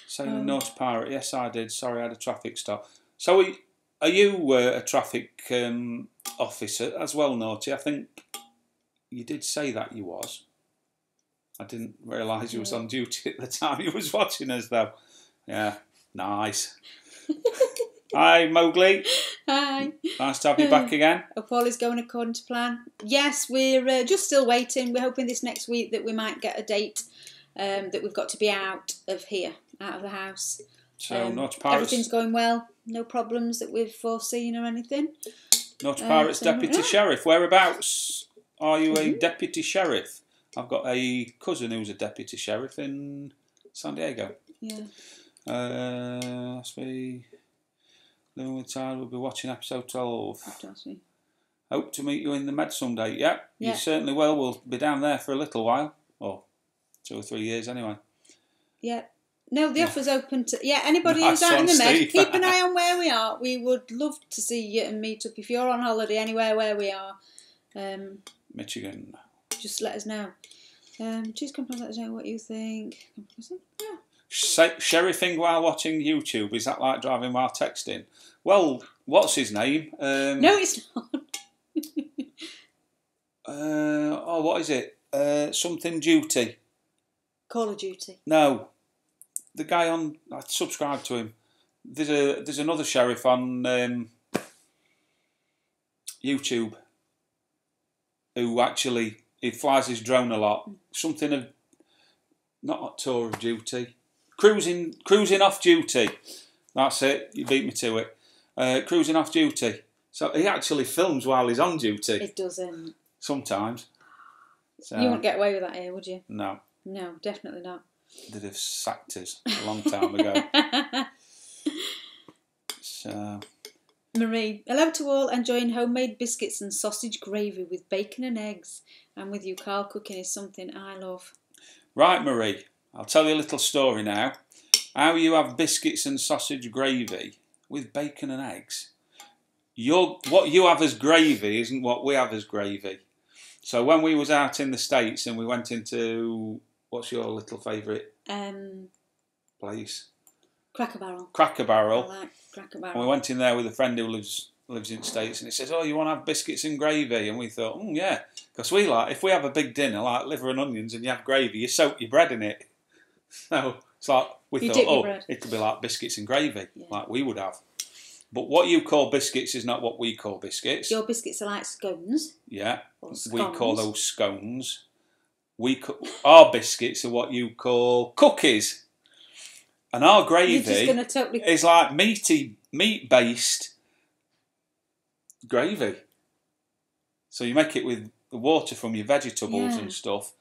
S1: Saying Naughty Pirate. Yes, I did. Sorry, I had a traffic stop. So are you a traffic officer as well, Naughty? I think you did say that you was. I didn't realise you was on duty at the time you was watching us, though. Yeah, nice. Hi, Mowgli.
S2: Hi.
S1: Nice to have you back again.
S2: Hope all is going according to plan. Yes, we're just still waiting. We're hoping this next week that we might get a date that we've got to be out of here, out of the house.
S1: So, Naughty Pirates...
S2: Everything's going well. No problems that we've foreseen or anything.
S1: Naughty Pirates Deputy Sheriff. Whereabouts are you a Deputy Sheriff? I've got a cousin who's a Deputy Sheriff in San Diego.
S2: Yeah.
S1: Let's be... Living with Child, we'll be watching episode 12. Hope to meet you in the Med someday. Yep, you certainly will. We'll be down there for a little while. Or 2 or 3 years anyway.
S2: Yeah. No, the offer's open to... Yeah, anybody who's out in the Med, keep an eye on where we are. We would love to see you and meet up. If you're on holiday anywhere where we are.
S1: Michigan.
S2: Just let us know. Choose company, let us know what you think. Yeah.
S1: Sheriffing while watching YouTube, is that like driving while texting? Well, what's his name?
S2: No, it's not.
S1: What is it? Something Duty.
S2: Call of Duty.
S1: No, the guy on. I subscribe to him. There's another sheriff on YouTube who actually he flies his drone a lot. Something of not a tour of duty. Cruising off duty. That's it. You beat me to it. Cruising off duty. So he actually films while he's on duty.
S2: It doesn't.
S1: Sometimes. So,
S2: you wouldn't get away with that here, would you?
S1: No.
S2: No, definitely not.
S1: They'd have sacked us a long time ago. So.
S2: Marie, hello to all. Enjoying homemade biscuits and sausage gravy with bacon and eggs. And with you, Carl, cooking is something I love.
S1: Right, Marie. I'll tell you a little story now. How you have biscuits and sausage gravy with bacon and eggs. what you have as gravy isn't what we have as gravy. So when we was out in the States and we went into, what's your little favourite place?
S2: Cracker Barrel.
S1: Cracker Barrel.
S2: I like Cracker Barrel.
S1: And we went in there with a friend who lives in the States, and he says, "Oh, you want to have biscuits and gravy?" And we thought, "Oh yeah," because we like, if we have a big dinner like liver and onions and you have gravy, you soak your bread in it. So it's like we thought, oh, it could be like biscuits and gravy, like we would have. But what you call biscuits is not what we call biscuits.
S2: Your biscuits are like scones.
S1: Yeah, we call those scones. Our biscuits are what you call cookies. And our gravy is like meat-based gravy. So you make it with the water from your vegetables and stuff,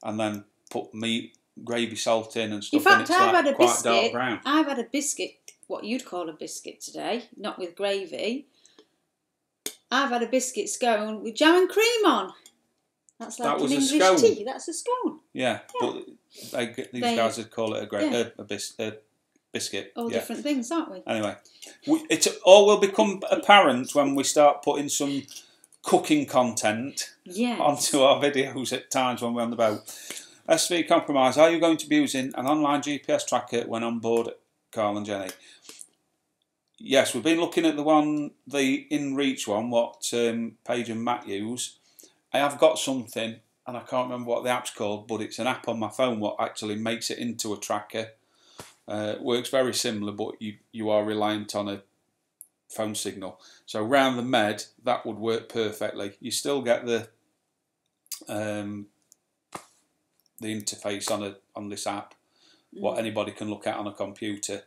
S1: and then put meat, gravy, salt in and stuff.
S2: In fact,
S1: and it's quite dark brown.
S2: I've had a biscuit, what you'd call a biscuit today, not with gravy. I've had a biscuit scone with jam and cream on. That's like an English tea. That's a scone.
S1: Yeah, but these guys would call it a biscuit.
S2: All different things, aren't we?
S1: Anyway, it all will become apparent when we start putting some cooking content onto our videos at times when we're on the boat. SV Compromise, are you going to be using an online GPS tracker when on board, Carl and Jenny? Yes, we've been looking at the InReach one, what Paige and Matt use. I have got something, and I can't remember what the app's called, but it's an app on my phone what actually makes it into a tracker. Works very similar, but you are reliant on a phone signal. So around the Med, that would work perfectly. You still get the interface on this app, what anybody can look at on a computer.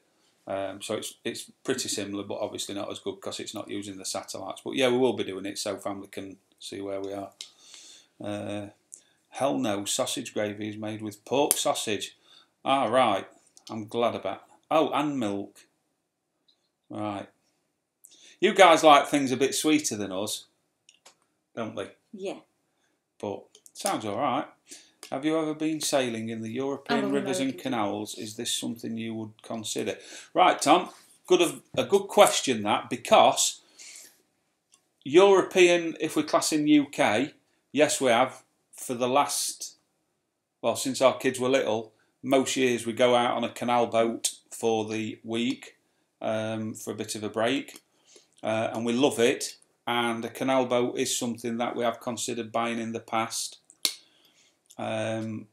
S1: So it's pretty similar, but obviously not as good because it's not using the satellites. But yeah, we will be doing it so family can see where we are. Hell no, sausage gravy is made with pork sausage. Ah, right. I'm glad about. Oh, and milk. Right. You guys like things a bit sweeter than us, don't we?
S2: Yeah.
S1: But sounds all right. Have you ever been sailing in the European rivers and canals? Is this something you would consider? Right, Tom. A good question that, because European, if we class in UK, yes, we have for the last, well, since our kids were little. Most years we go out on a canal boat for the week for a bit of a break, and we love it. And a canal boat is something that we have considered buying in the past. But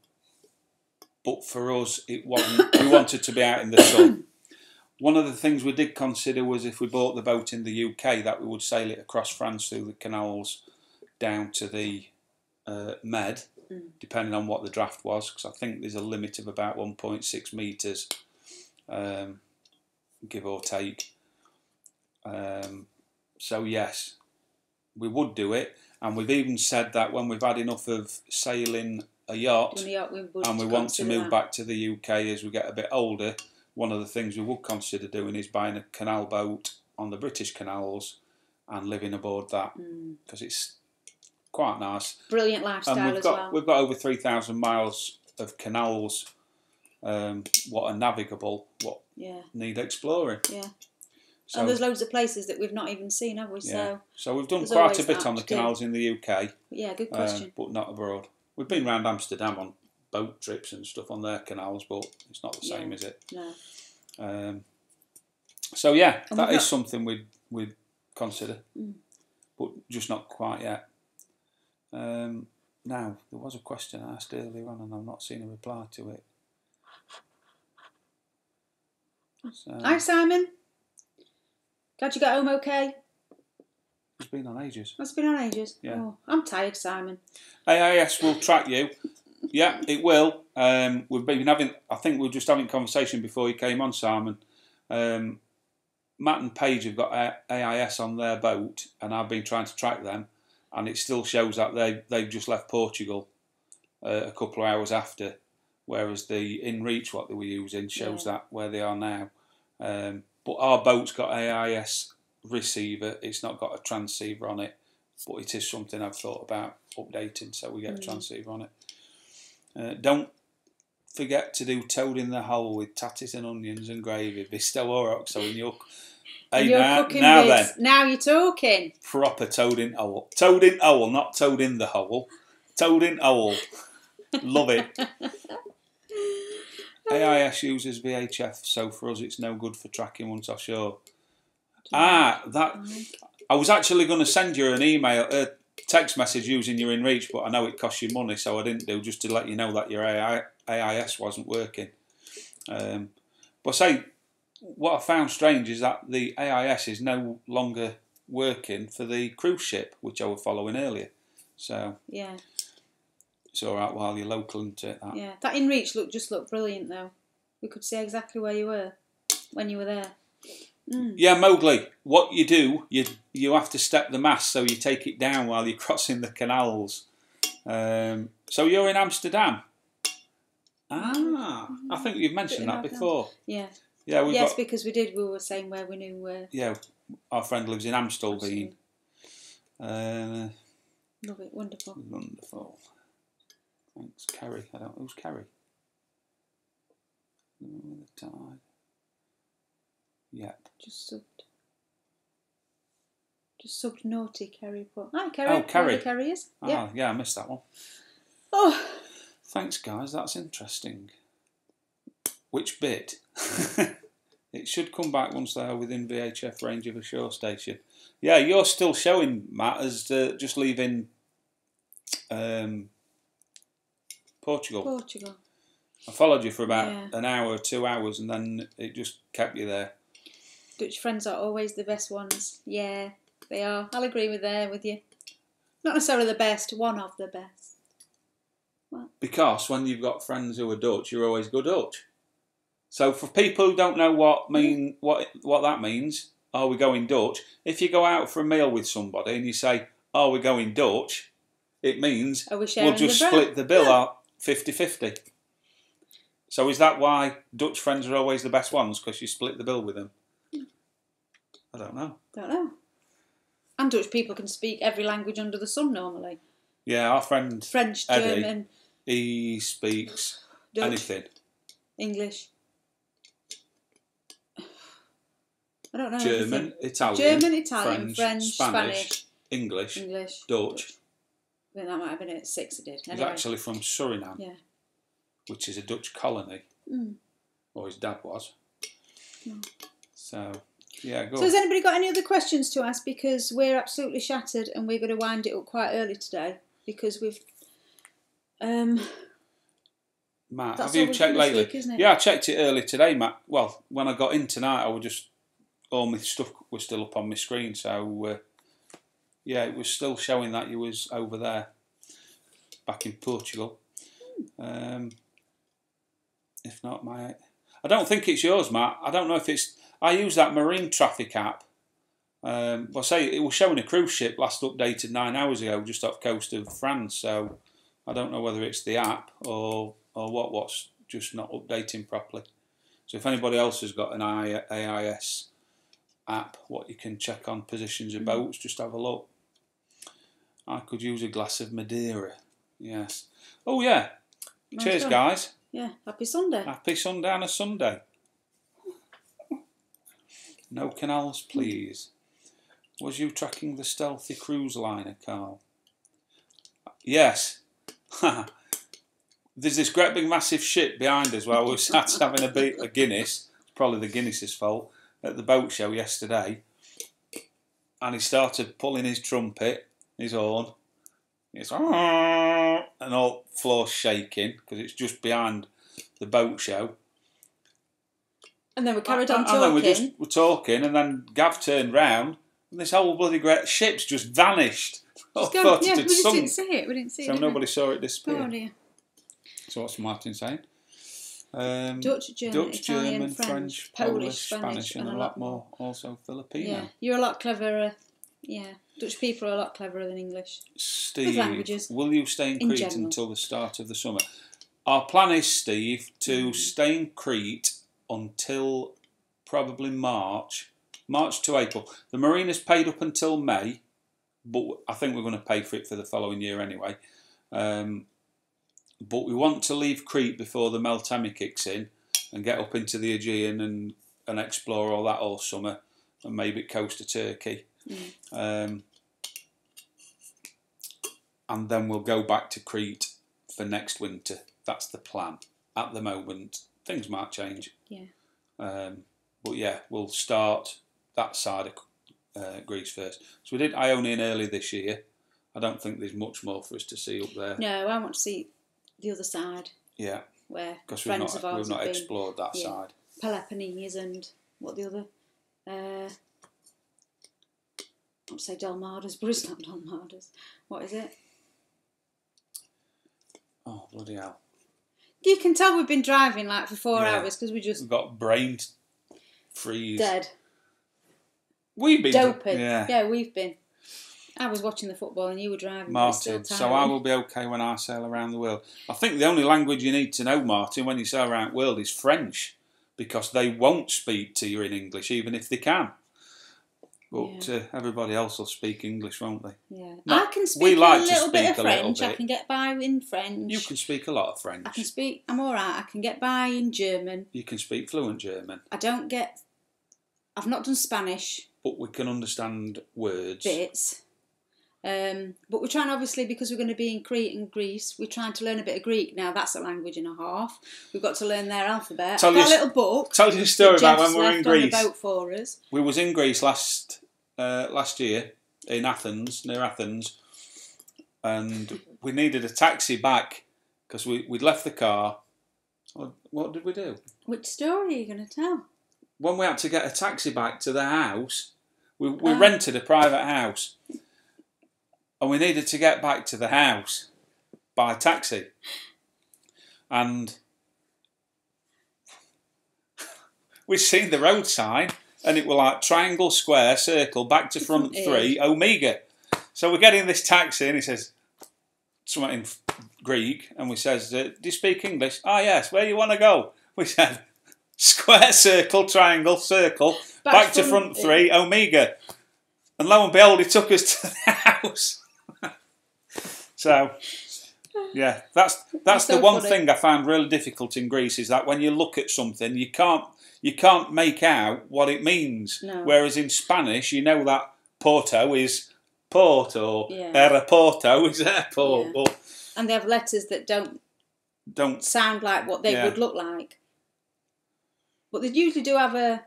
S1: for us, it wasn't. We wanted to be out in the sun. One of the things we did consider was if we bought the boat in the UK, that we would sail it across France through the canals down to the Med, depending on what the draft was, because I think there's a limit of about 1.6 metres, give or take. So yes, we would do it, and we've even said that when we've had enough of sailing a yacht and we want to move back to the UK as we get a bit older, one of the things we would consider doing is buying a canal boat on the British canals and living aboard that, because it's quite nice.
S2: Brilliant lifestyle as well.
S1: We've got over 3,000 miles of canals, what are navigable, what need exploring.
S2: Yeah. So, and there's loads of places that we've not even seen, have we?
S1: Yeah. So we've done quite a bit on the canals in the UK.
S2: Yeah, good question.
S1: But not abroad. We've been round Amsterdam on boat trips and stuff on their canals, but it's not the same, is it?
S2: No.
S1: So yeah, that is something we'd consider, but just not quite yet. Now, there was a question I asked earlier on and I've not seen a reply to it. So,
S2: hi, Simon. Glad you got home okay.
S1: It's been on ages.
S2: It's been on ages.
S1: Yeah.
S2: Oh, I'm tired, Simon.
S1: AIS will track you. Yeah, it will. We've been having, I think we were just having a conversation before you came on, Simon. Matt and Paige have got AIS on their boat, and I've been trying to track them, and it still shows that they've just left Portugal a couple of hours after, whereas the InReach, what they were using, shows that where they are now. But our boat's got AIS receiver. It's not got a transceiver on it, but it is something I've thought about updating, so we get a transceiver on it. Don't forget to do toad in the hole with tatties and onions and gravy. Be still or so in your Hey,
S2: your
S1: now,
S2: cooking
S1: now
S2: vids.
S1: then.
S2: Now you're talking.
S1: Proper toad in owl. Toad in owl, not toad in the hole. Toad in owl. Love it. AIS uses VHF, so for us it's no good for tracking once offshore. I was actually going to send you an email, a text message using your InReach, but I know it costs you money, so I didn't do, just to let you know that your AIS wasn't working. But say, what I found strange is that the AIS is no longer working for the cruise ship, which I was following earlier. So
S2: yeah,
S1: it's all right while you're local, isn't it? That?
S2: Yeah, that InReach looked brilliant though. We could see exactly where you were when you were there.
S1: Yeah, Mowgli, what you do, you have to step the mast, so you take it down while you're crossing the canals. So you're in Amsterdam. I think you've mentioned that before.
S2: Yeah.
S1: Yeah.
S2: Yes, because we did. We were saying where we knew where.
S1: Yeah, our friend lives in Amstelveen.
S2: Love it. Wonderful.
S1: Wonderful. Thanks, Kerry. I don't know who's Kerry. The tide. Yep.
S2: Just subbed naughty Kerry. Hi Kerry.
S1: Oh, Kerry.
S2: Where the Kerry is. Yeah.
S1: Yeah, I missed that one.
S2: Oh.
S1: Thanks, guys. That's interesting. Which bit? It should come back once they are within VHF range of a shore station. Yeah, you're still showing, Matt, as just leaving Portugal. I followed you for about an hour or 2 hours, and then it just kept you there.
S2: Dutch friends are always the best ones. Yeah, they are. I'll agree with you. Not necessarily the best, one of the best. What?
S1: Because when you've got friends who are Dutch, you're always good Dutch. So for people who don't know what that means, are we going Dutch? If you go out for a meal with somebody and you say, are we going Dutch? It means we'll just split the bill out 50-50. So is that why Dutch friends are always the best ones? Because you split the bill with them? I don't know.
S2: And Dutch people can speak every language under the sun normally.
S1: Yeah, our friend
S2: French,
S1: Eddie,
S2: German.
S1: he speaks
S2: Dutch,
S1: anything.
S2: English. I don't know.
S1: German, Italian,
S2: French,
S1: Spanish, English, Dutch.
S2: I think that might have been it. 6 it did.
S1: He's actually from Suriname.
S2: Yeah.
S1: Which is a Dutch colony. Or his dad was. So, yeah, go on.
S2: So has anybody got any other questions to ask? Because we're absolutely shattered and we're going to wind it up quite early today. Because we've...
S1: Matt, have you checked lately?
S2: Week, isn't it?
S1: Yeah, I checked it early today, Matt. Well, when I got in tonight, all my stuff was still up on my screen. So, yeah, it was still showing that you was over there, back in Portugal. If not, I don't think it's yours, Matt. I don't know if it's... I use that marine traffic app. Well, say it was showing a cruise ship last updated 9 hours ago, just off the coast of France. So I don't know whether it's the app or what's just not updating properly. So if anybody else has got an AIS app, what you can check on positions of boats, just have a look. I could use a glass of Madeira. Yes. Oh yeah. Nice. Cheers, guys.
S2: Yeah. Happy Sunday.
S1: Happy Sundowner Sunday. No canals, please. Was you tracking the stealthy cruise liner, Carl? Yes. There's this great big massive ship behind us while we were sat having a Guinness. It's probably the Guinness's fault. At the boat show yesterday. And he started pulling his trumpet, his horn. It's and all floor shaking because it's just behind the boat show.
S2: And then we carried on talking.
S1: And then we were talking, and then Gav turned round, and this whole bloody great ship's just vanished.
S2: We didn't see it.
S1: So nobody saw it disappear.
S2: Oh dear.
S1: So what's Martin saying?
S2: Dutch, German, French, Polish, Spanish,
S1: and a lot more. Also Filipino.
S2: Yeah, you're a lot cleverer. Yeah, Dutch people are a lot cleverer than English.
S1: Steve, will you stay in Crete until the start of the summer? Our plan is, Steve, to stay in Crete until probably March to April. The marina's paid up until May, but I think we're going to pay for it for the following year anyway. But we want to leave Crete before the Meltemi kicks in and get up into the Aegean and explore all that all summer. and maybe coast of Turkey. And then we'll go back to Crete for next winter. That's the plan. At the moment, things might change.
S2: Yeah.
S1: But yeah, we'll start that side of Greece first. So we did Ionian early this year. I don't think there's much more for us to see up there.
S2: No, I want to see the other side.
S1: Yeah.
S2: Where
S1: because
S2: friends of ours
S1: we've not
S2: have
S1: explored that side.
S2: Peloponnese and what the other... I want to say Dalmadas, but it's not Dalmadas. What is it?
S1: Oh, bloody hell.
S2: You can tell we've been driving like for 4 hours because we've
S1: got brain freeze.
S2: Dead.
S1: We've been...
S2: Doping. Yeah, we've been. I was watching the football and you were driving.
S1: Martin, so I will be okay when I sail around the world. I think the only language you need to know, Martin, when you sail around the world is French, because they won't speak to you in English, even if they can. But everybody else will speak English, won't they?
S2: Yeah. I can speak a little bit of French.
S1: Bit.
S2: I can get by in French.
S1: You can speak a lot of French.
S2: I can speak... I'm all right. I can get by in German.
S1: You can speak fluent German.
S2: I don't get... I've not done Spanish.
S1: But we can understand words.
S2: Bits. But we're trying, obviously, because we're going to be in Crete and Greece, we're trying to learn a bit of Greek. Now, that's a language and a half. We've got to learn their alphabet. I've got a little book.
S1: Tell you a story about when we were in Greece.
S2: On the boat for us.
S1: We was in Greece last year, in Athens, near Athens, and we needed a taxi back because we'd left the car. What did we do?
S2: Which story are you going to tell?
S1: When we had to get a taxi back to the house, we rented a private house. And we needed to get back to the house by taxi. And we'd seen the road sign, and it was like triangle, square, circle, back to front 3, Omega. So we get in this taxi, and he says, something in Greek, and we says, do you speak English? Ah, yes, where you want to go? We said, square, circle, triangle, circle, back to front 3, Omega. And lo and behold, he took us to the house. So, yeah, that's the one thing I found really difficult in Greece, is that when you look at something, you can't make out what it means.
S2: No.
S1: Whereas in Spanish, you know that Porto is port, or aeroporto is airport.
S2: Yeah.
S1: But
S2: and they have letters that don't sound like what they would look like. But they usually do have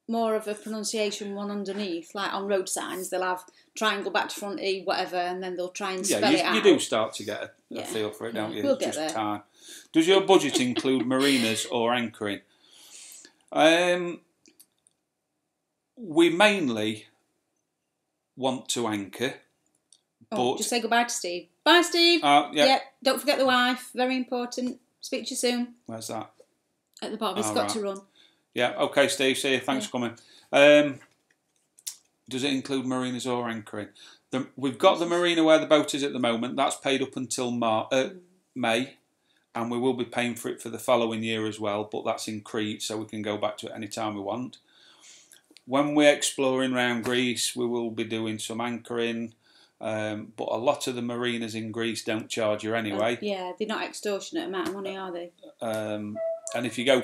S2: more of a pronunciation one underneath, like on road signs they'll have triangle back to front E whatever, and then they'll try and spell it out.
S1: You do start to get a feel for it, don't you?
S2: We'll
S1: it's
S2: get
S1: just
S2: there.
S1: Time. Does your budget include marinas or anchoring? We mainly want to anchor. But
S2: just say goodbye to Steve. Bye, Steve.
S1: Yeah.
S2: Don't forget the wife. Very important. Speak to you soon.
S1: Where's that?
S2: At the bottom. It's got to run.
S1: Yeah, okay, Steve, see you. Thanks for coming. Does it include marinas or anchoring? We've got the marina where the boat is at the moment. That's paid up until May, and we will be paying for it for the following year as well, but that's in Crete, so we can go back to it any time we want. When we're exploring around Greece, we will be doing some anchoring, but a lot of the marinas in Greece don't charge you anyway.
S2: They're not extortionate amount of money, are they?
S1: And if you go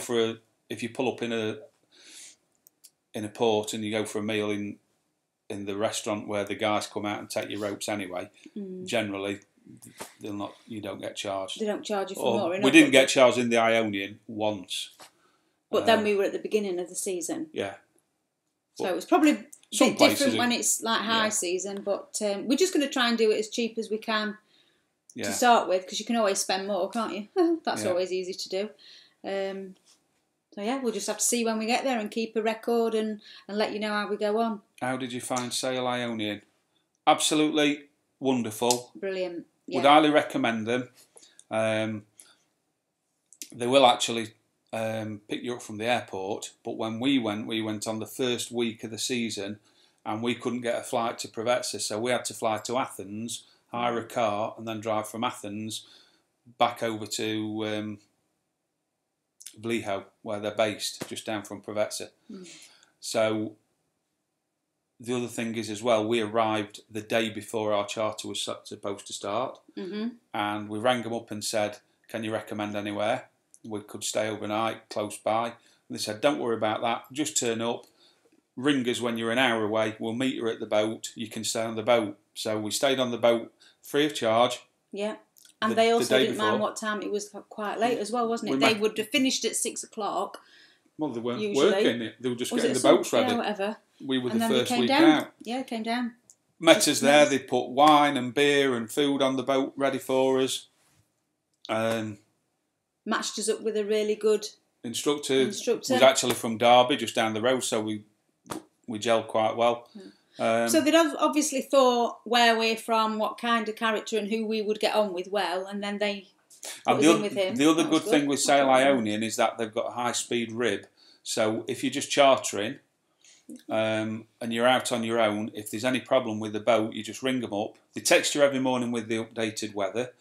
S1: if you pull up in a port and you go for a meal in the restaurant where the guys come out and take your ropes anyway, generally you don't get charged.
S2: They don't charge you for more.
S1: We didn't get charged in the Ionian once.
S2: But then we were at the beginning of the season.
S1: Yeah.
S2: So it was probably a bit different when it's like high season, but we're just going to try and do it as cheap as we can to start with, because you can always spend more, can't you? That's always easy to do. So we'll just have to see when we get there and keep a record and let you know how we go on. How
S1: did you find Sail Ionian? Absolutely wonderful.
S2: Brilliant.
S1: Would highly recommend them. They will actually pick you up from the airport, but when we went on the first week of the season, and we couldn't get a flight to Preveza, so we had to fly to Athens, hire a car, and then drive from Athens back over to Vliho, where they're based, just down from Preveza. So the other thing is as well, we arrived the day before our charter was supposed to start, and we rang them up and said, can you recommend anywhere we could stay overnight close by? And they said, don't worry about that, just turn up, ring us when you're an hour away. We'll meet you at the boat. You can stay on the boat. So we stayed on the boat free of charge.
S2: Yeah. And they also didn't mind what time. It was quite late as well, wasn't it? They would have finished at 6 o'clock.
S1: Well, they weren't
S2: usually.
S1: Working. They were just getting the boats ready.
S2: Yeah, whatever.
S1: We were
S2: and
S1: the first week
S2: down.
S1: out.
S2: Yeah, they came down.
S1: Met us there. They put wine and beer and food on the boat ready for us.
S2: Matched us up with a really good
S1: instructor. Was actually from Derby, just down the road, so we gelled quite well.
S2: So they'd obviously thought where we're from, what kind of character and who we would get on with well, and then they put us in with him.
S1: The other good thing with Sail Ionian is that they've got a high-speed rib, so if you're just chartering and you're out on your own, if there's any problem with the boat, you just ring them up. They text you every morning with the updated weather,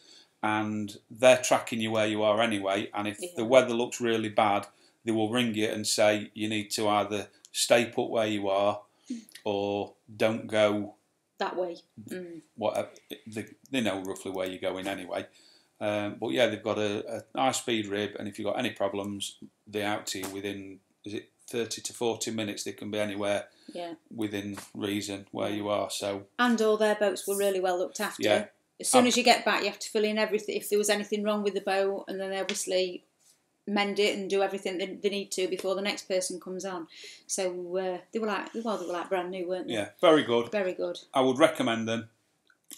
S1: and they're tracking you where you are anyway, and if the weather looks really bad, they will ring you and say you need to either stay put where you are or don't go
S2: that way.
S1: Whatever. They know roughly where you're going anyway. But yeah, they've got a high-speed rib, and if you've got any problems, they're out to you within, 30 to 40 minutes. They can be anywhere within reason where you are. So
S2: and all their boats were really well looked after.
S1: Yeah.
S2: As soon as you get back, you have to fill in everything. If there was anything wrong with the boat, and then they obviously mend it and do everything they need to before the next person comes on. So they were like brand new, weren't they?
S1: Yeah, very good.
S2: Very good.
S1: I would recommend them.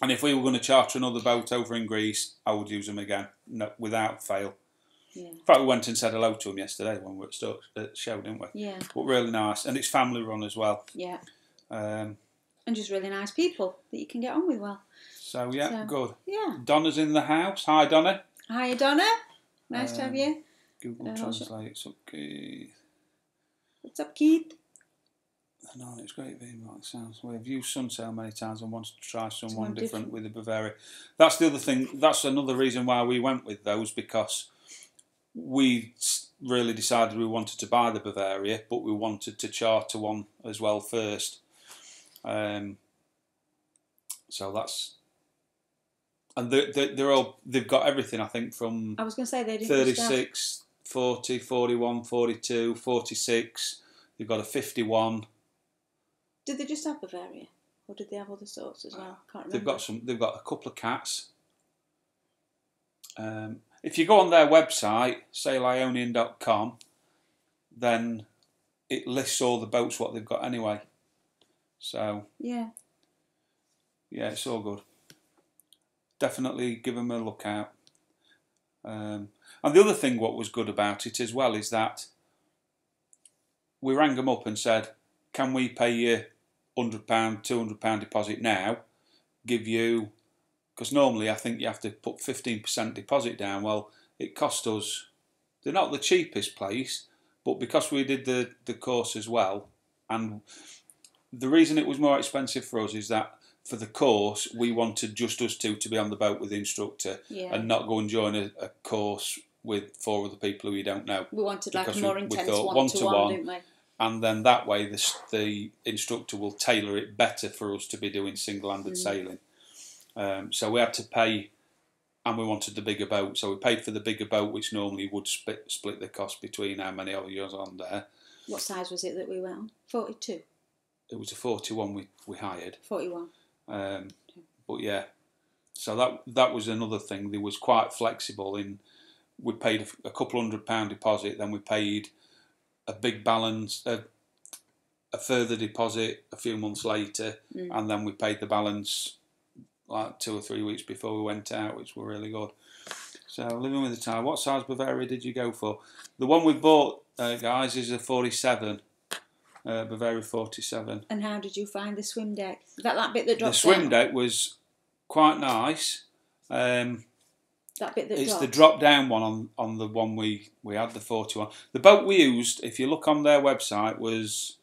S1: And if we were going to charter another boat over in Greece, I would use them again, without fail.
S2: Yeah.
S1: In fact, we went and said hello to them yesterday when we were at the show, didn't we?
S2: Yeah.
S1: But really nice, and it's family run as well.
S2: Yeah.
S1: And
S2: just really nice people that you can get on with well.
S1: So good.
S2: Yeah.
S1: Donna's in the house. Hi, Donna.
S2: Hi, Donna. Nice to have you.
S1: Google Translate's okay.
S2: What's up, Keith?
S1: No, it's great being like sounds. We've used Sunsail many times and wanted to try someone different with the Bavaria. That's the other thing. That's another reason why we went with those, because we really decided we wanted to buy the Bavaria, but we wanted to charter one as well first. So that's. And they've got everything, I think, from
S2: I was going to say they didn't
S1: 36, 40, 41, 42, 46. They've got a 51.
S2: Did they just have Bavaria, or did they have other sorts as well? Can't remember.
S1: They've got a couple of cats. If you go on their website, sailionian.com, then it lists all the boats what they've got anyway. So yeah, it's all good. Definitely give them a look out. And the other thing what was good about it as well is that we rang them up and said, can we pay you £100, £200 deposit now? Give you, because normally I think you have to put 15% deposit down. Well, it cost us, they're not the cheapest place, but because we did the course as well, and the reason it was more expensive for us is that for the course, we wanted just us two to be on the boat with the instructor and not go and join a course with 4 other people who you don't know.
S2: We wanted like a more intense one-to-one, didn't we?
S1: And then that way the instructor will tailor it better for us to be doing single-handed sailing. So we had to pay, and we wanted the bigger boat. So we paid for the bigger boat, which normally would split the cost between how many of you on there.
S2: What size was it that we went on? 42?
S1: It was a 41 we hired.
S2: 41.
S1: But yeah, so that was another thing. They was quite flexible in. We paid a couple £100 deposit, then we paid a big balance, a further deposit a few months later, and then we paid the balance like 2 or 3 weeks before we went out, which were really good. So living with the tide. What size Bavaria did you go for? The one we bought, guys, is a 47. Bavaria 47.
S2: And how did you find the swim deck? Is that bit that dropped
S1: down? The swim
S2: down?
S1: deck was quite nice.
S2: That bit that
S1: it's
S2: dropped?
S1: The drop down one on the one we had, the 41. The boat we used, if you look on their website, was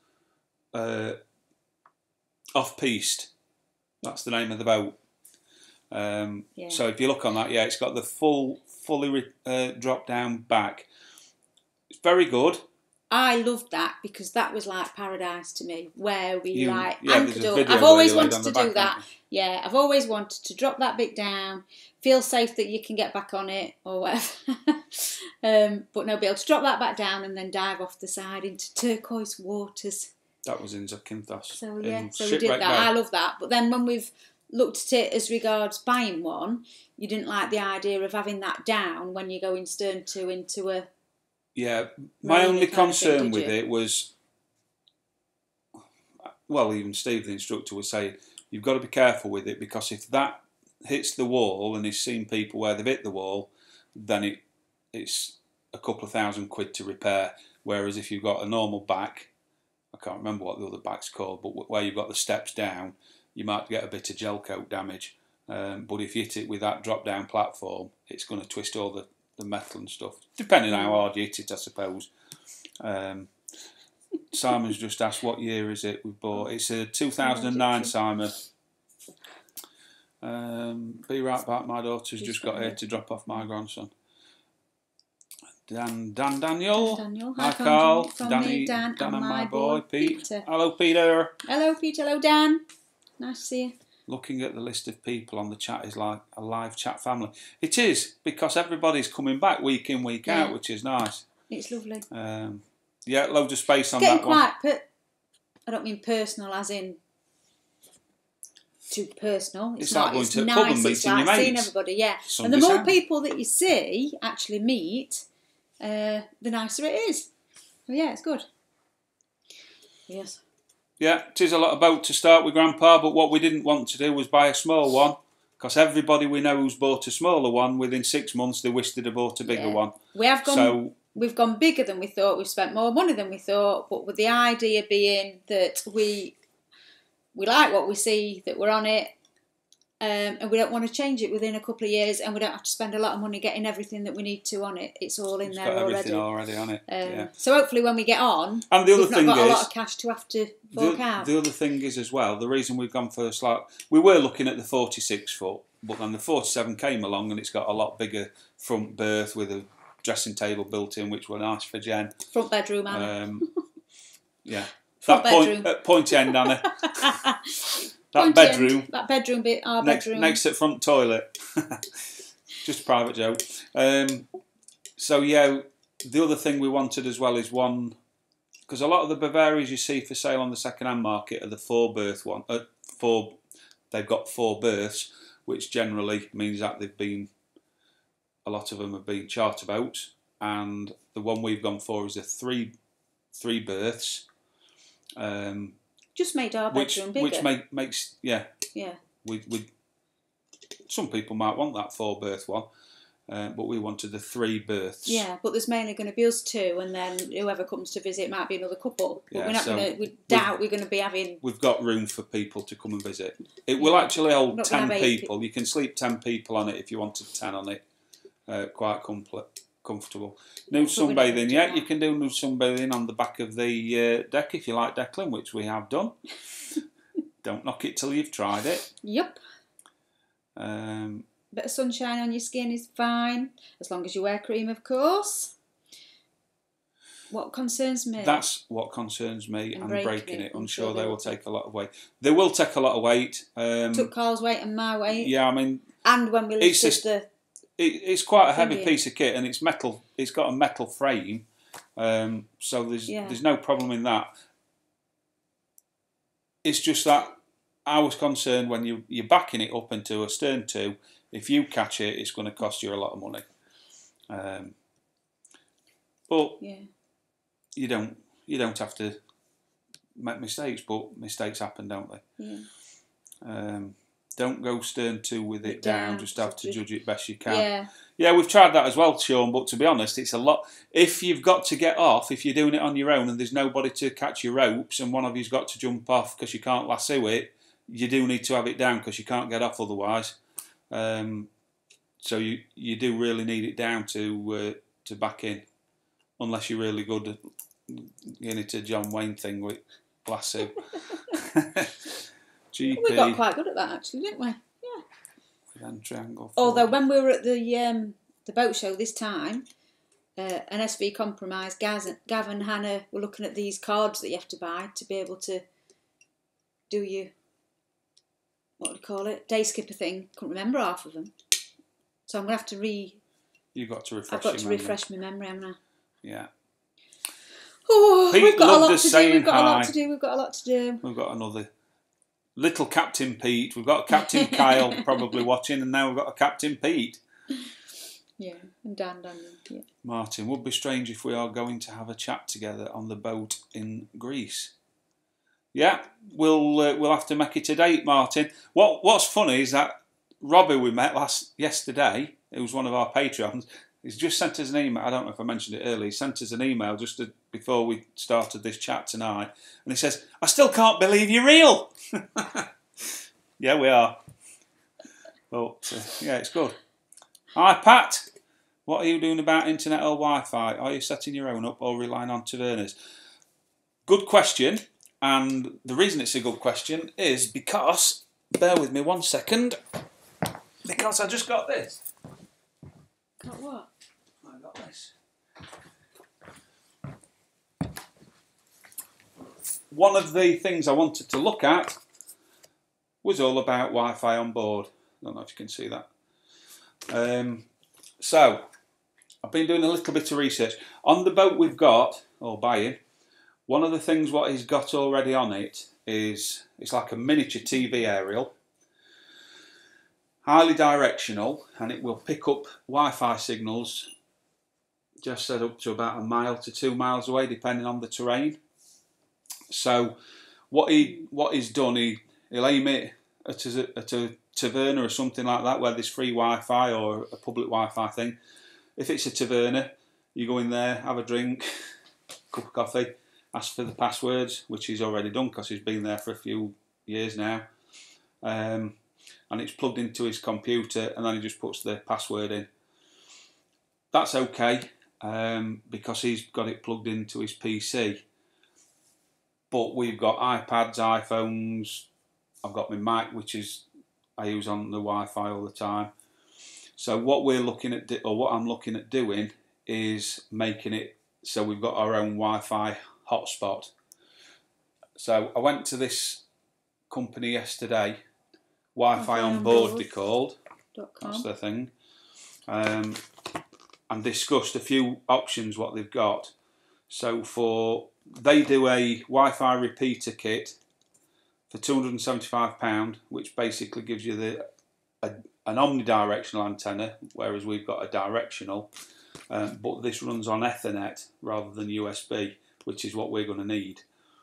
S1: off-piste. That's the name of the boat. So if you look on that, it's got the fully drop down back. It's very good.
S2: I loved that because that was like paradise to me, where we anchored up.
S1: I've
S2: always wanted to do that. Yeah, I've always wanted to drop that bit down, feel safe that you can get back on it or whatever. But no, be able to drop that back down and then dive off the side into turquoise waters.
S1: That was in Zakynthos.
S2: So so we did that. I love that. But then when we've looked at it as regards buying one, you didn't like the idea of having that down when you're going stern to into a...
S1: Yeah, my only concern with it was, well, even Steve, the instructor, was saying, you've got to be careful with it, because if that hits the wall, and he's seen people where they've hit the wall, then it's a couple of £1,000 to repair. Whereas if you've got a normal back, I can't remember what the other back's called, but where you've got the steps down, you might get a bit of gel coat damage. But if you hit it with that drop-down platform, it's going to twist all the metal and stuff, depending on how hard you hit it, I suppose. Simon's just asked what year is it we bought. It's a 2009, Simon. Be right back, my daughter's just got here to drop off my grandson. Daniel. Hi, Carl. Danny, Dan and my boy, Peter. Hello, Peter.
S2: Hello, Peter. Hello, Dan. Nice to see you.
S1: Looking at the list of people on the chat is like a live chat family. It is, because everybody's coming back week in, week out, which is nice.
S2: It's lovely.
S1: Yeah, loads of space on
S2: it's
S1: that one.
S2: I don't mean personal as in too personal.
S1: It's like going to a pub and meeting your mates.
S2: Seeing everybody, yeah.
S1: Sunday
S2: and the more people that you see, actually meet, the nicer it is. So yeah, it's good. Yes.
S1: Yeah, it is a lot of boat to start with, Grandpa, but what we didn't want to do was buy a small one, because everybody we know who's bought a smaller one, within 6 months they wish they'd have bought a bigger one.
S2: We've gone bigger than we thought, we've spent more money than we thought, but with the idea being that we like what we see, that we're on it, and we don't want to change it within a couple of years, and we don't have to spend a lot of money getting everything that we need to on it. It's all in there already.
S1: It's got everything already on it.
S2: So hopefully when we get on,
S1: and the other thing
S2: not got
S1: is,
S2: a lot of cash to have to fork out.
S1: The other thing is as well, the reason we've gone for we were looking at the 46 foot, but then the 47 came along and it's got a lot bigger front berth with a dressing table built in, which were nice for Jen.
S2: Front bedroom, Anna.
S1: Yeah.
S2: Front bedroom.
S1: Pointy end, Anna. That bedroom.
S2: That bedroom bit, our bedroom.
S1: Next to the front toilet. Just a private joke. So, yeah, the other thing we wanted as well is one, because a lot of the Bavarias you see for sale on the second-hand market are the 4-berth one. They've got 4 berths, which generally means that a lot of them have been charter boats, and the one we've gone for is a 3 berths.
S2: Just made our bedroom bigger.
S1: Which makes, yeah.
S2: Yeah.
S1: Some people might want that 4-berth one, but we wanted the 3 berths.
S2: Yeah, but there's mainly going to be us 2, and then whoever comes to visit might be another couple. But we're not we doubt we're going to be having... We've
S1: got room for people to come and visit. It will actually hold 10 people. You can sleep 10 people on it if you wanted 10 on it. Quite comfortable. Nude sunbathing, yeah, you can do nude sunbathing on the back of the deck if you like, Declan, which we have done. Don't knock it till you've tried it.
S2: Yep. Bit of sunshine on your skin is fine, as long as you wear cream, of course. What concerns me?
S1: That's what concerns me, and breaking it. I'm sure they will take a lot of weight. They will take a lot of weight.
S2: Took Carl's weight and my weight.
S1: Yeah, I mean...
S2: And when we lifted
S1: It's quite a heavy piece of kit, and it's metal. It's got a metal frame, so there's no problem in that. It's just that I was concerned when you're backing it up into a stern to, if you catch it, it's going to cost you a lot of money. But you don't have to make mistakes, but mistakes happen, don't they? Yeah. Don't go stern to with it down. Just have to judge it best you can. Yeah, we've tried that as well, Sean. But to be honest, it's a lot. If you've got to get off, if you're doing it on your own and there's nobody to catch your ropes, and one of you's got to jump off because you can't lasso it, you do need to have it down because you can't get off otherwise. So you do really need it down to back in, unless you're really good at getting it a John Wayne thing with lasso. GP.
S2: We got quite good at that, actually, didn't we? Yeah.
S1: Then triangle.
S2: Although when we were at the boat show this time, an SV compromise, Gav and Hannah were looking at these cards that you have to buy to be able to do your, what do you call it, day skipper thing. Couldn't remember half of them. So I'm going to have to
S1: You've got to refresh
S2: I've got to refresh my memory, haven't I?
S1: Yeah.
S2: Oh,
S1: Pete
S2: we've got a
S1: loved
S2: lot
S1: us
S2: to do.
S1: saying
S2: We've got a
S1: hi.
S2: lot to do. We've got a lot to do.
S1: We've got another little Captain Pete. We've got Captain Kyle probably watching, and now we've got a Captain Pete.
S2: Yeah, and Dan. Yeah.
S1: Martin, would be strange if we are going to have a chat together on the boat in Greece. Yeah, we'll have to make it a date, Martin. What's funny is that Robbie we met yesterday, who was one of our Patreons, he's just sent us an email. I don't know if I mentioned it earlier. He sent us an email just before we started this chat tonight, and he says, "I still can't believe you're real." Yeah, we are. But yeah, it's good. Hi, Pat. What are you doing about internet or Wi-Fi? Are you setting your own up or relying on Taverners? Good question. And the reason it's a good question is because, bear with me 1 second, because I just got this.
S2: Got what?
S1: I got this. One of the things I wanted to look at was all about Wi-Fi on board. I don't know if you can see that. So, I've been doing a little bit of research. On the boat we've got, or buying, one of the things what he's got already on it is, it's like a miniature TV aerial, highly directional, and it will pick up Wi-Fi signals just set up to about 1 mile to 2 miles away, depending on the terrain. So what he's done, he'll aim it at a taverna or something like that, where there's free Wi-Fi or a public Wi-Fi thing. If it's a taverna, you go in there, have a drink, cup of coffee, ask for the passwords, which he's already done because he's been there for a few years now. And it's plugged into his computer, and then he just puts the password in. That's okay, because he's got it plugged into his PC. But we've got iPads, iPhones. I've got my Mac, which I use on the Wi-Fi all the time. So what we're looking at, or what I'm looking at doing, is making it so we've got our own Wi-Fi hotspot. So I went to this company yesterday, Wi-Fi on board they're called. That's the thing. And discussed a few options what they've got. So they do a Wi-Fi repeater kit for £275, which basically gives you an omnidirectional antenna, whereas we've got a directional. But this runs on Ethernet rather than USB, which is what we're going to need.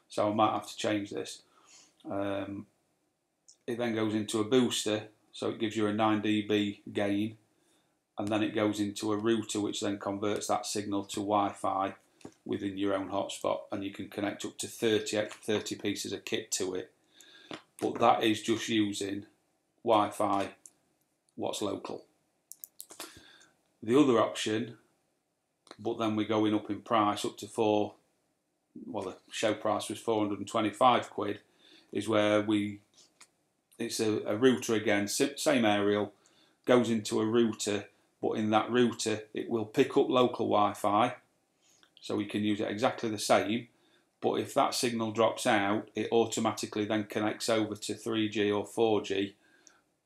S1: So I might have to change this. It then goes into a booster, so it gives you a 9 dB gain, and then it goes into a router, which then converts that signal to Wi-Fi within your own hotspot, and you can connect up to 30 pieces of kit to it. But that is just using Wi-Fi, what's local. The other option, but then we're going up in price up to the show price was 425 quid, is where it's a router again, same aerial, goes into a router, but in that router it will pick up local Wi-Fi, so we can use it exactly the same, but if that signal drops out, it automatically then connects over to 3G or 4G,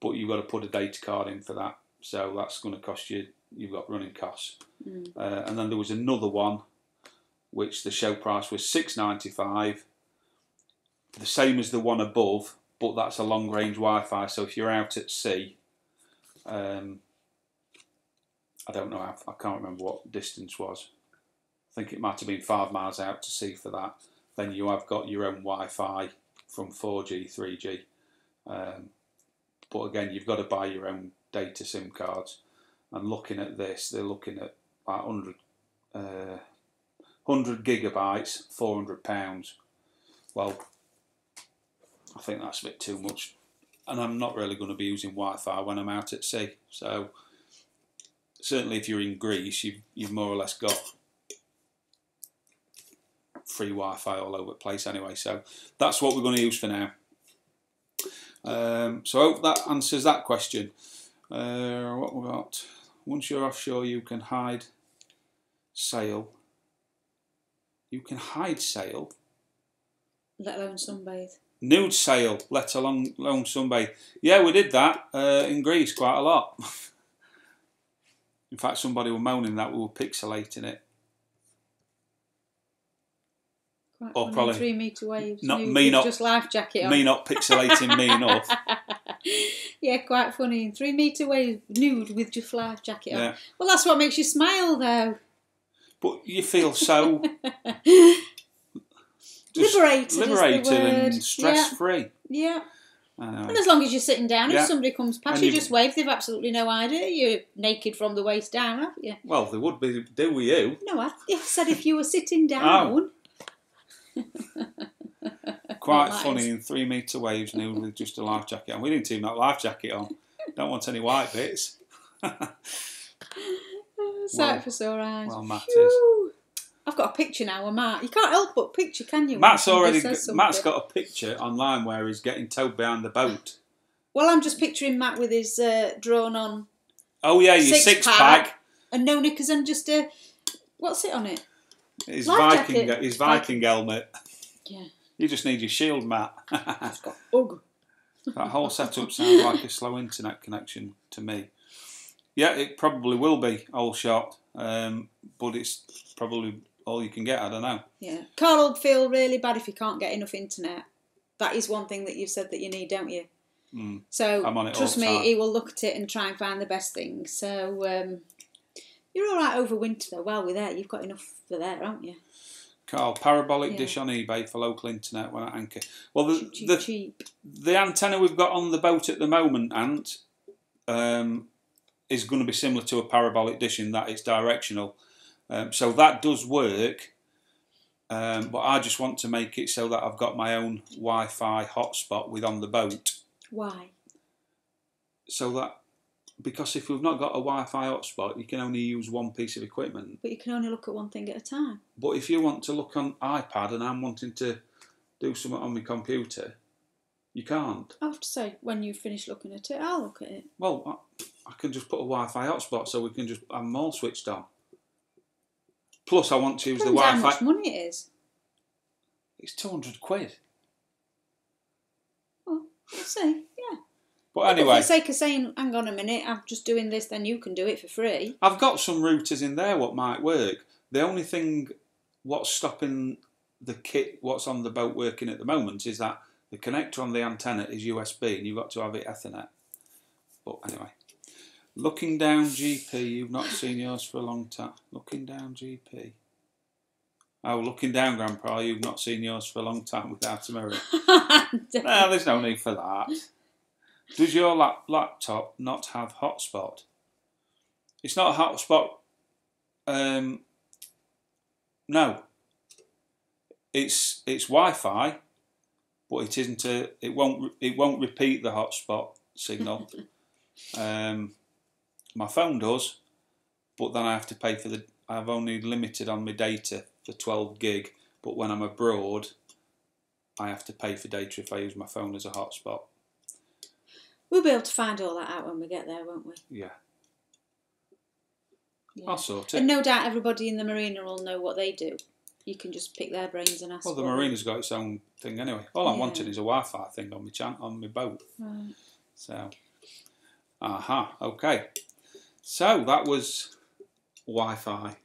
S1: but you've got to put a data card in for that, so that's going to cost you, you've got running costs. And then there was another one, which the show price was £6.95, the same as the one above, but that's a long range Wi-Fi, so if you're out at sea, I don't know, I can't remember what distance was. I think it might have been 5 miles out to sea for that. Then you have got your own Wi-Fi from 4G, 3G. But again, you've got to buy your own data SIM cards. And looking at this, they're looking at about 100 gigabytes, £400. Well, I think that's a bit too much. And I'm not really going to be using Wi-Fi when I'm out at sea. So certainly if you're in Greece, you've more or less got free Wi-Fi all over the place anyway. So that's what we're going to use for now. So I hope that answers that question. What we got? Once you're offshore, you can hide sail. You can hide sail?
S2: Let alone sunbathe.
S1: Nude sail, let alone sunbathe. Yeah, we did that in Greece quite a lot. In fact, somebody were moaning that we were pixelating it.
S2: Quite
S1: or
S2: funny,
S1: probably
S2: 3 metre waves.
S1: not
S2: nude
S1: me
S2: with
S1: not
S2: just life jacket on.
S1: me not pixelating me enough.
S2: Yeah, quite funny. 3 metre waves nude with just life jacket on.
S1: Yeah.
S2: Well, that's what makes you smile, though.
S1: But you feel so
S2: Liberated
S1: and stress free.
S2: Yeah. And as long as you're sitting down, if somebody comes past, you just wave. They've absolutely no idea you're naked from the waist down, haven't you?
S1: Well, they would be. Do with you?
S2: No, I said if you were sitting down.
S1: Quite funny in 3 metre waves nude with just a life jacket on. We didn't even have a life jacket on. Don't want any white bits.
S2: Sight for sore eyes.
S1: Well, Matt is.
S2: I've got a picture now of Matt. You can't help but picture, can you?
S1: Matt's got a picture online where he's getting towed behind the boat.
S2: Well, I'm just picturing Matt with his drawn on.
S1: Oh yeah, your six pack
S2: and no knickers and just a what's it on it?
S1: His Viking helmet.
S2: Yeah.
S1: You just need your shield, Matt.
S2: It's got ugh.
S1: That whole setup sounds like a slow internet connection to me. Yeah, it probably will be all shot, but it's probably all you can get. I don't know.
S2: Yeah, Carl will feel really bad if you can't get enough internet. That is one thing that you've said that you need, don't you?
S1: Mm.
S2: So
S1: I'm on it
S2: trust
S1: all the
S2: me,
S1: time.
S2: he will look at it and try and find the best thing. So you're all right over winter though. While we're there, you've got enough for there, haven't you?
S1: Carl, parabolic dish on eBay for local internet when at anchor. Well, the antenna we've got on the boat at the moment, Ant, is going to be similar to a parabolic dish in that it's directional. So that does work, but I just want to make it so that I've got my own Wi-Fi hotspot with on the boat.
S2: Why?
S1: So that, because if we've not got a Wi-Fi hotspot, you can only use one piece of equipment.
S2: But you can only look at one thing at a time.
S1: But if you want to look on iPad and I'm wanting to do something on my computer, you can't.
S2: I have to say, when you finish looking at it, I'll look at it.
S1: Well, I can just put a Wi-Fi hotspot so we can just have them all switched on. Plus, I want to use the Wi-Fi.
S2: How much money it is?
S1: It's £200.
S2: Well, we'll see. Yeah.
S1: But anyway,
S2: for the sake of saying, hang on a minute, I'm just doing this, then you can do it for free.
S1: I've got some routers in there what might work. The only thing what's stopping the kit, what's on the boat working at the moment, is that the connector on the antenna is USB and you've got to have it Ethernet. But anyway, looking down GP, you've not seen yours for a long time. Looking down GP. Oh, looking down Grandpa, you've not seen yours for a long time without a mirror. No, there's no need for that. Does your laptop not have hotspot? It's not a hotspot. No. It's Wi-Fi, but it isn't a. It won't repeat the hotspot signal. My phone does, but then I have to pay for the. I've only limited on my data for 12 gig, but when I'm abroad, I have to pay for data if I use my phone as a hotspot.
S2: We'll be able to find all that out when we get there, won't we?
S1: Yeah. I'll sort it.
S2: And no doubt everybody in the marina will know what they do. You can just pick their brains and ask.
S1: Well, the marina's got its own thing anyway. All I'm wanting is a Wi-Fi thing on my boat.
S2: Right.
S1: So, okay. So that was Wi-Fi.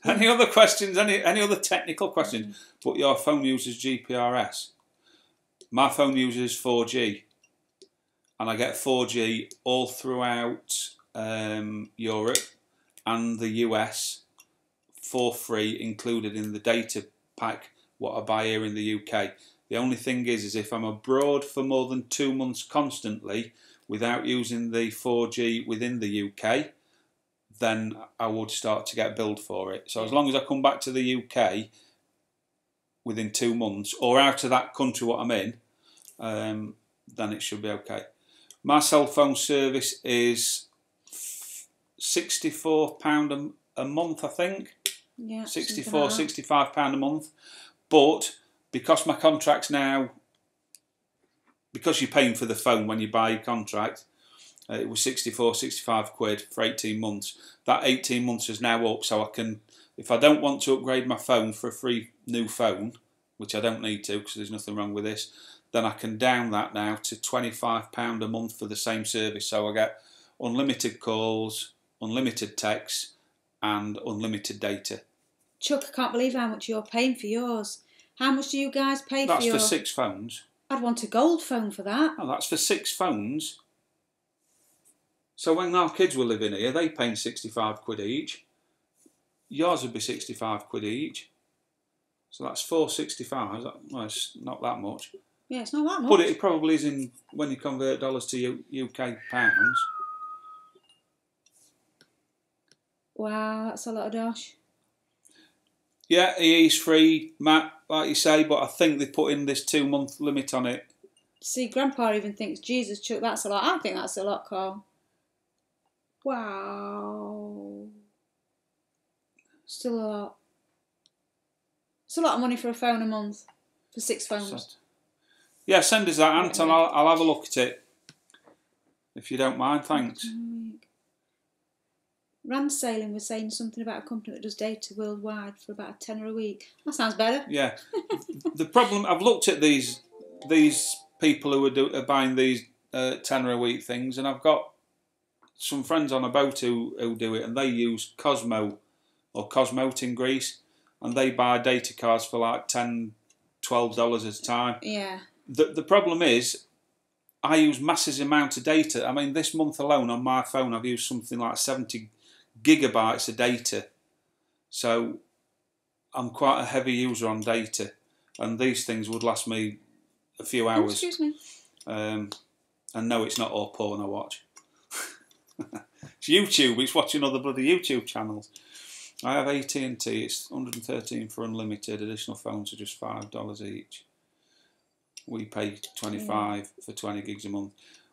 S1: Any other questions? Any other technical questions? But your phone uses GPRS. My phone uses 4G. And I get 4G all throughout Europe and the US for free, included in the data pack what I buy here in the UK. The only thing is if I'm abroad for more than 2 months constantly without using the 4G within the UK, then I would start to get billed for it. So as long as I come back to the UK within 2 months or out of that country what I'm in, then it should be okay. My cell phone service is £64 a month, I think.
S2: Yeah.
S1: £65 a month. But because my contract's now, because you're paying for the phone when you buy your contract, it was 65 quid for 18 months. That 18 months is now up, so I can, if I don't want to upgrade my phone for a free new phone, which I don't need to because there's nothing wrong with this, then I can down that now to £25 a month for the same service. So I get unlimited calls, unlimited texts, and unlimited data.
S2: Chuck, I can't believe how much you're paying for yours. How much do you guys pay
S1: That's
S2: for your...
S1: for 6 phones.
S2: I'd want a gold phone for that.
S1: Oh, that's for 6 phones. So when our kids were living here, they paying 65 quid each. Yours would be 65 quid each. So that's 465. Well, it's not that much.
S2: Yeah, it's not that much.
S1: But it probably is in when you convert dollars to UK pounds.
S2: Wow, that's a lot of dosh.
S1: Yeah, EE's free, Matt, like you say, but I think they put in this 2-month limit on it.
S2: See, Grandpa even thinks, Jesus, Chuck, that's a lot. I think that's a lot, Carl. Wow. Still a lot. It's a lot of money for a phone a month. For 6 phones.
S1: Yeah, send us that, Ant, and I'll have a look at it. If you don't mind, thanks.
S2: Rand Sailing was saying something about a company that does data worldwide for about a tenner a week. That sounds better.
S1: Yeah. The problem, I've looked at these people who are buying these tenner a week things, and I've got some friends on a boat who do it, and they use Cosmo or Cosmote in Greece, and they buy data cards for like $10, $12 at a time.
S2: Yeah.
S1: The problem is, I use massive amount of data. I mean, this month alone on my phone, I've used something like 70 gigabytes of data. So I'm quite a heavy user on data, and these things would last me a few hours.
S2: Excuse me.
S1: And no, it's not all porn I watch. It's YouTube. It's watching other bloody YouTube channels. I have AT&T. It's $113 for unlimited. Additional phones are just $5 each. We pay $25 for 20 gigs a month.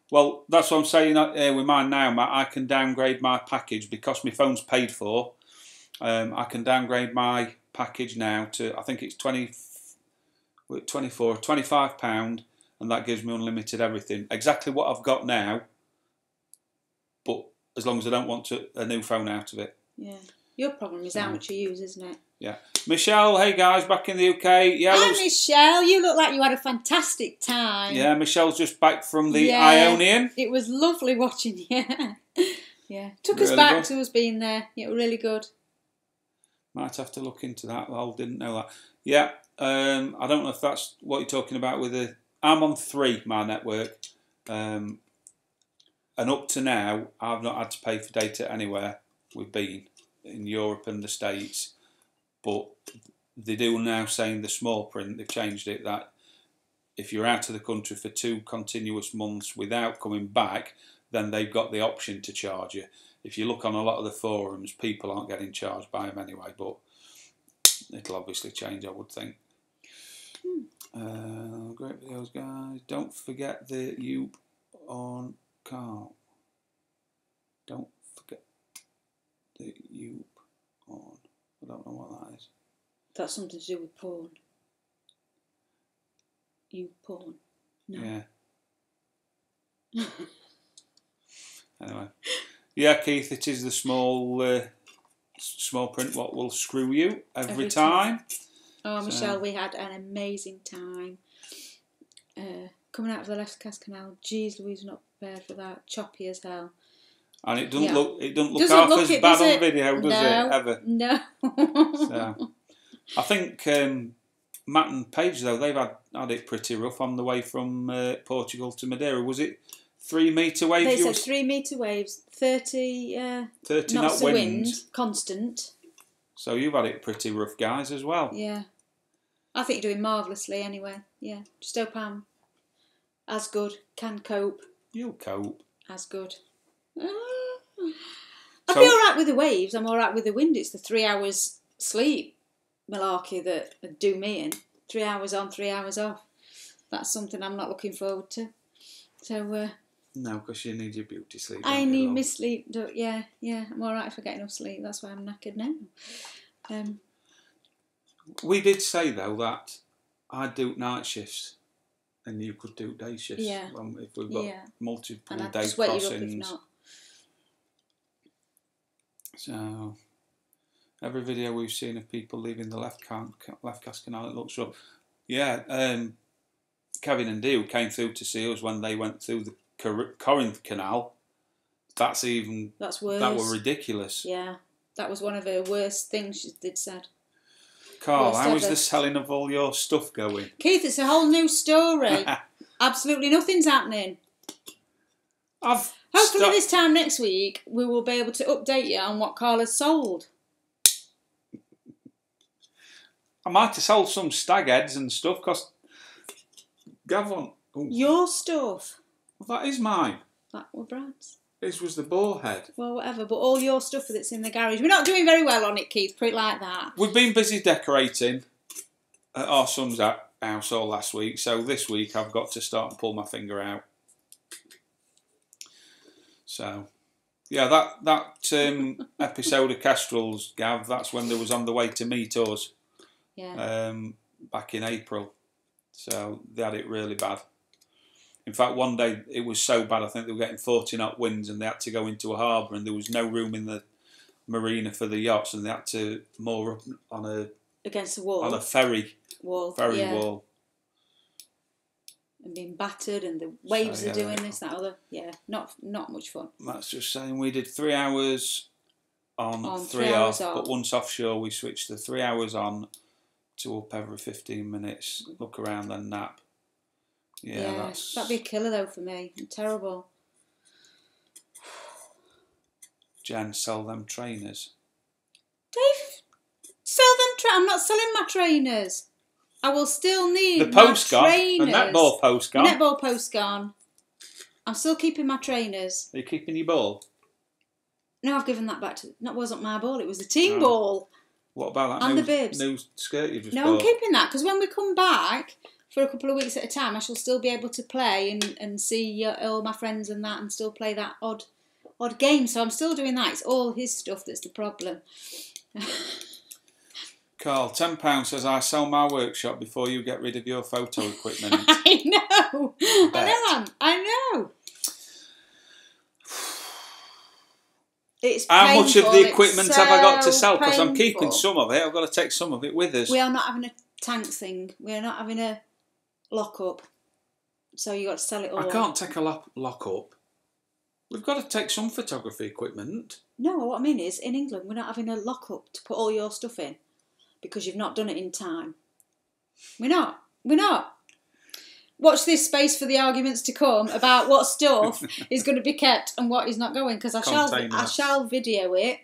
S1: Well, that's what I'm saying with mine now, Matt. I can downgrade my package because my phone's paid for. I can downgrade my package now to, I think it's £25, and that gives me unlimited everything. Exactly what I've got now, but as long as I don't want a new phone out of it.
S2: Yeah. Your problem is how much you use, isn't it?
S1: Yeah. Michelle, hey guys, back in the UK. Yeah,
S2: hi, Michelle. You look like you had a fantastic time.
S1: Yeah, Michelle's just back from the Ionian.
S2: It was lovely watching you. Yeah. Took us back to us being there. Yeah, really good.
S1: Might have to look into that. Well, didn't know that. Yeah. I don't know if that's what you're talking about with the... I'm on 3, my network. And up to now, I've not had to pay for data anywhere we've been in Europe and the States. But they do now say in the small print, they've changed it, that if you're out of the country for 2 continuous months without coming back, then they've got the option to charge you. If you look on a lot of the forums, people aren't getting charged by them anyway, but it'll obviously change, I would think. Great videos, guys. Don't forget the Yoop on Carl. Don't forget the Yoop on. I don't know what that is.
S2: That's something to do with porn. You porn. No.
S1: Yeah. Anyway. Yeah, Keith, it is the small print what will screw you every time.
S2: Oh, Michelle, we had an amazing time. Coming out of the left cast canal. Jeez, Louise, not prepared for that. Choppy as hell.
S1: And it doesn't look half as bad on video, does it? Ever?
S2: No.
S1: So, I think Matt and Paige, though, they've had it pretty rough on the way from Portugal to Madeira. Was it 3 metre waves?
S2: They said 3 metre waves, 30 knots of wind, constant.
S1: So you've had it pretty rough, guys, as well.
S2: Yeah. I think you're doing marvellously anyway. Yeah. Just hope I'm as good, can cope.
S1: You'll cope.
S2: As good. I'll be alright with the waves, I'm alright with the wind. It's the 3 hours sleep malarkey that do me in. 3 hours on, 3 hours off. That's something I'm not looking forward to. So,
S1: no, because you need your beauty sleep.
S2: I need my sleep. Yeah, I'm alright if I get enough sleep. That's why I'm knackered now.
S1: We did say, though, that I'd do night shifts and you could do day shifts.
S2: Yeah.
S1: If we've got multiple
S2: and I'd
S1: day
S2: sweat
S1: crossings.
S2: You up if not.
S1: So, every video we've seen of people leaving the left cast canal, it looks rough. Yeah, Kevin and Dee came through to see us when they went through the Corinth Canal. That's worse. That were ridiculous.
S2: Yeah, that was one of her worst things they'd said.
S1: Carl, how is the selling of all your stuff going?
S2: Keith, it's a whole new story. Absolutely nothing's happening. Hopefully this time next week we will be able to update you on what Carl has sold.
S1: I might have sold some stag heads and stuff because Gavon.
S2: Your stuff.
S1: Well, that is mine.
S2: That were Brad's.
S1: This was the boar head.
S2: Well, whatever, but all your stuff that's in the garage. We're not doing very well on it, Keith, put it like that.
S1: We've been busy decorating at our son's house all last week, so this week I've got to start and pull my finger out. So, yeah, that episode of Kestrels, Gav, that's when they was on the way to meet us.
S2: Yeah.
S1: Back in April. So they had it really bad. In fact, one day it was so bad, I think they were getting 40-knot winds and they had to go into a harbour and there was no room in the marina for the yachts and they had to moor up on
S2: against the wall.
S1: On a ferry wall.
S2: And being battered and the waves are doing this, that, other. Yeah, not much fun.
S1: That's just saying we did 3 hours on 3 hours off, but once offshore we switched to 3 hours on to up every 15 minutes, look around then nap. Yeah,
S2: that'd be a killer though for me. Terrible.
S1: Jen, sell them trainers.
S2: Dave, sell them I'm not selling my trainers. I will still need
S1: the post
S2: my trainers.
S1: The netball post gone.
S2: Netball post gone. I'm still keeping my trainers.
S1: Are you keeping your ball?
S2: No, I've given that back to... That wasn't my ball, it was the team ball.
S1: What about that
S2: and the bibs.
S1: New skirt you've just bought?
S2: No, I'm keeping that, because when we come back, for a couple of weeks at a time, I shall still be able to play and see all my friends and that, and still play that odd game. So I'm still doing that. It's all his stuff that's the problem.
S1: Carl, £10 says, I sell my workshop before you get rid of your photo equipment.
S2: I know. I know. It's
S1: How
S2: painful.
S1: much of the equipment have I got to sell? Because
S2: Painful.
S1: I'm keeping some of it. I've got to take some of it with us.
S2: We are not having a tank thing. We are not having a lock up. So you got to sell it all.
S1: I can't take a lock up. We've got to take some photography equipment.
S2: No, what I mean is, in England, we're not having a lock up to put all your stuff in because you've not done it in time. We're not. Watch this space for the arguments to come about what stuff is going to be kept and what is not going, because I shall video it.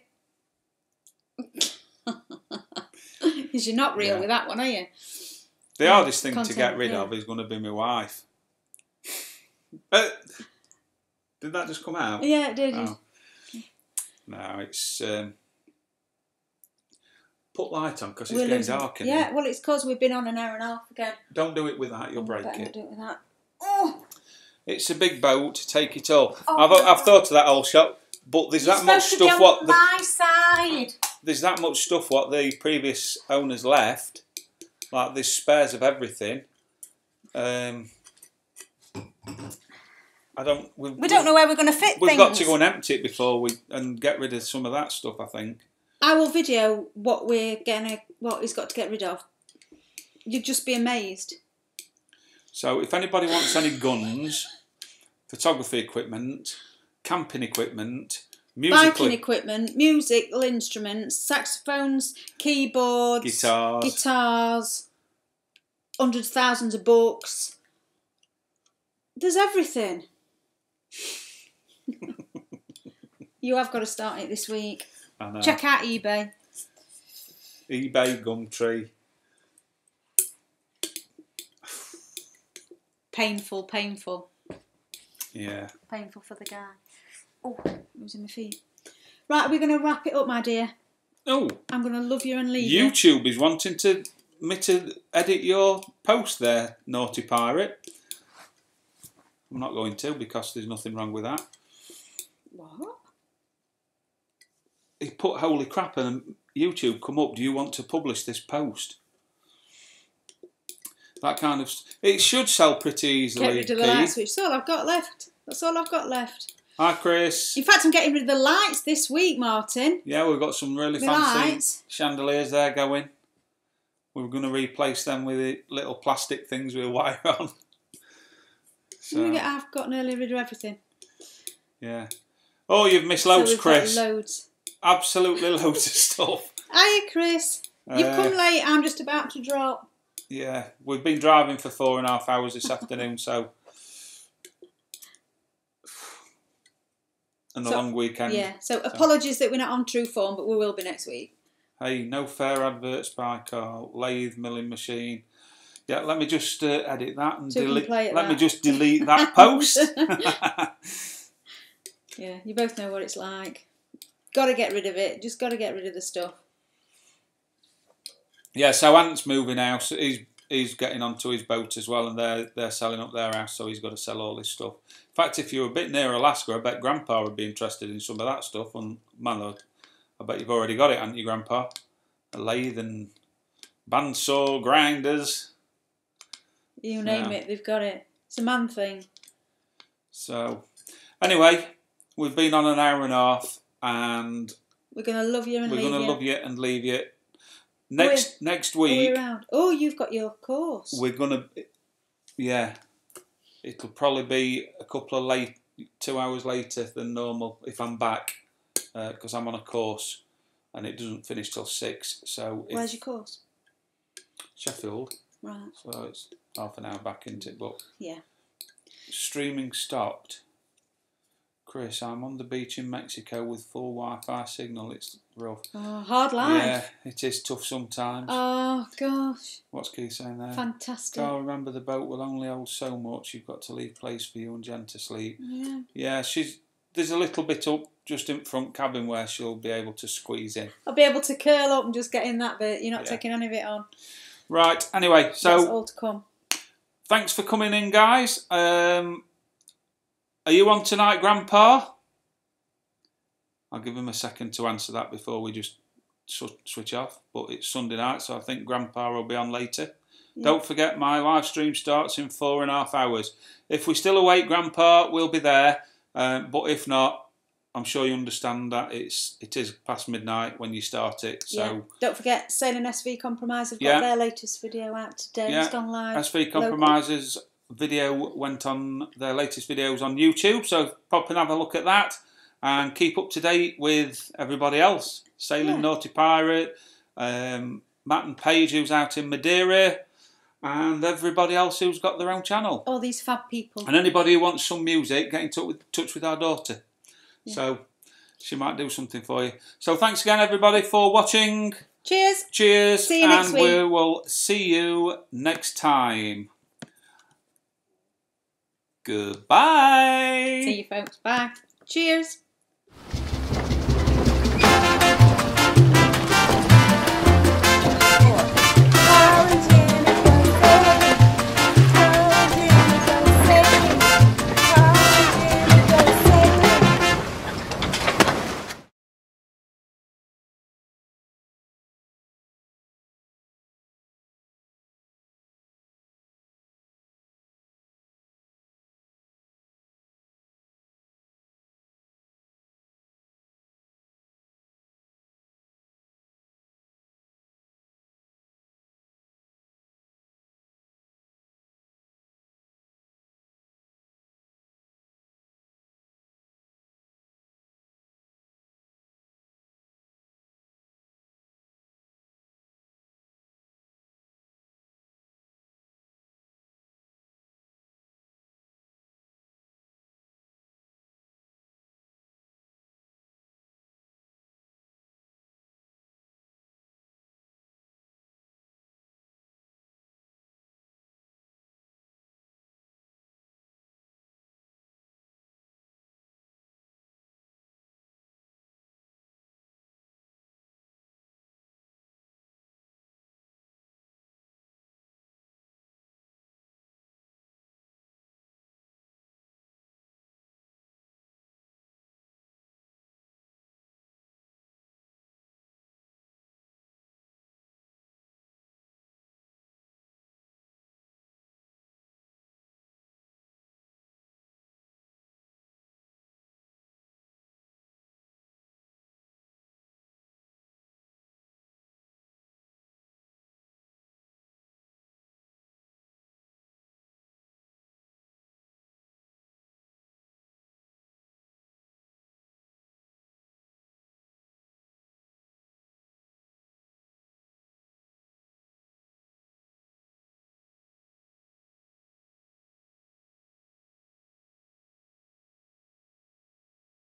S2: Because you're not real with that one, are you?
S1: The hardest thing to get rid of is going to be my wife. Did that just come out?
S2: Yeah, it did.
S1: Oh. No, it's... put light on because it's getting dark in here.
S2: Well, it's because we've been on an hour and a half again.
S1: Don't do it with that, you'll break
S2: it.
S1: it.
S2: Do it with that. Oh.
S1: It's a big boat, take it all. I've thought of that whole shop, but there's that much stuff
S2: my side.
S1: There's that much stuff what the previous owners left. Like there's spares of everything. We
S2: don't know where we're going to fit things.
S1: We've got to go and empty it before and get rid of some of that stuff, I think.
S2: I will video what he's got to get rid of. You'd just be amazed.
S1: So if anybody wants any guns, photography equipment, camping equipment,
S2: biking equipment, musical instruments, saxophones, keyboards, guitars, hundreds of thousands of books. There's everything. You have got to start it this week.
S1: I know.
S2: Check out eBay.
S1: eBay, Gumtree.
S2: Painful.
S1: Yeah.
S2: Painful for the guy. Oh, losing my feet. Right, we're going to wrap it up, my dear.
S1: Oh.
S2: I'm going to love you and leave you.
S1: YouTube is wanting me to edit your post there, naughty pirate. I'm not going to because there's nothing wrong with that.
S2: What?
S1: He put holy crap and YouTube come up. Do you want to publish this post? That kind of... It should sell pretty easily.
S2: Get rid of the light switch. That's all I've got left. Hi,
S1: Chris.
S2: In fact, I'm getting rid of the lights this week, Martin.
S1: Yeah, we've got some really fancy chandeliers there going. We're going to replace them with the little plastic things with a wire on. So.
S2: I've got nearly rid of everything.
S1: Yeah. Oh, you've missed loads, Chris.
S2: Loads.
S1: Absolutely loads of stuff.
S2: Hiya, Chris. You've come late. I'm just about to drop.
S1: Yeah, we've been driving for 4.5 hours this afternoon, so... And the long weekend.
S2: Yeah, so apologies that we're not on true form, but we will be next week.
S1: Hey, no fair adverts by car, lathe milling machine. Yeah, let me just edit that and delete. Let me just delete that post.
S2: Yeah, you both know what it's like. Got to get rid of it. Just got to get rid of the stuff.
S1: Yeah, so Ant's moving house. He's getting onto his boat as well, and they're selling up their house, so he's got to sell all his stuff. In fact, if you're a bit near Alaska, I bet Grandpa would be interested in some of that stuff. And man, I bet you've already got it, haven't you, Grandpa? A lathe and bandsaw, grinders.
S2: You name it, they've got it. It's a man thing.
S1: So, anyway, we've been on an hour and a half, and
S2: we're going to love you and leave you.
S1: We're going to love you and leave you. Next week.
S2: Oh, you've got your course.
S1: We're going to, yeah. It'll probably be a couple of 2 hours later than normal if I'm back, because I'm on a course and it doesn't finish till 6. So
S2: where's your course?
S1: Sheffield.
S2: Right.
S1: So it's half an hour back into it, but
S2: yeah.
S1: Streaming stopped. Chris, I'm on the beach in Mexico with full Wi-Fi signal. It's rough.
S2: Oh, hard life.
S1: Yeah, it is tough sometimes.
S2: Oh, gosh.
S1: What's Keith saying there?
S2: Fantastic.
S1: Oh, remember the boat will only hold so much. You've got to leave place for you and Jen to sleep.
S2: Yeah.
S1: Yeah, there's a little bit up just in front cabin where she'll be able to squeeze in.
S2: I'll be able to curl up and just get in that bit. You're not taking any of it on.
S1: Right, anyway, so...
S2: That's all to come.
S1: Thanks for coming in, guys. Are you on tonight, Grandpa? I'll give him a second to answer that before we just switch off. But it's Sunday night, so I think Grandpa will be on later. Yeah. Don't forget, my live stream starts in 4.5 hours. If we're still awake, Grandpa will be there. But if not, I'm sure you understand that it is past midnight when you start it. So
S2: yeah. Don't forget, Sailing SV Compromise have got their latest video out today.
S1: Yeah.
S2: It's gone live.
S1: SV Compromise's video went on, their latest videos on YouTube, so pop and have a look at that and keep up to date with everybody else. Sailing Naughty Pirate, Matt and Paige who's out in Madeira, and everybody else who's got their own channel.
S2: All these fab people.
S1: And anybody who wants some music, get in touch with our daughter. Yeah. So she might do something for you. So thanks again everybody for watching.
S2: Cheers.
S1: Cheers.
S2: See you next week.
S1: And we will see you next time. Goodbye.
S2: See you folks. Bye. Cheers.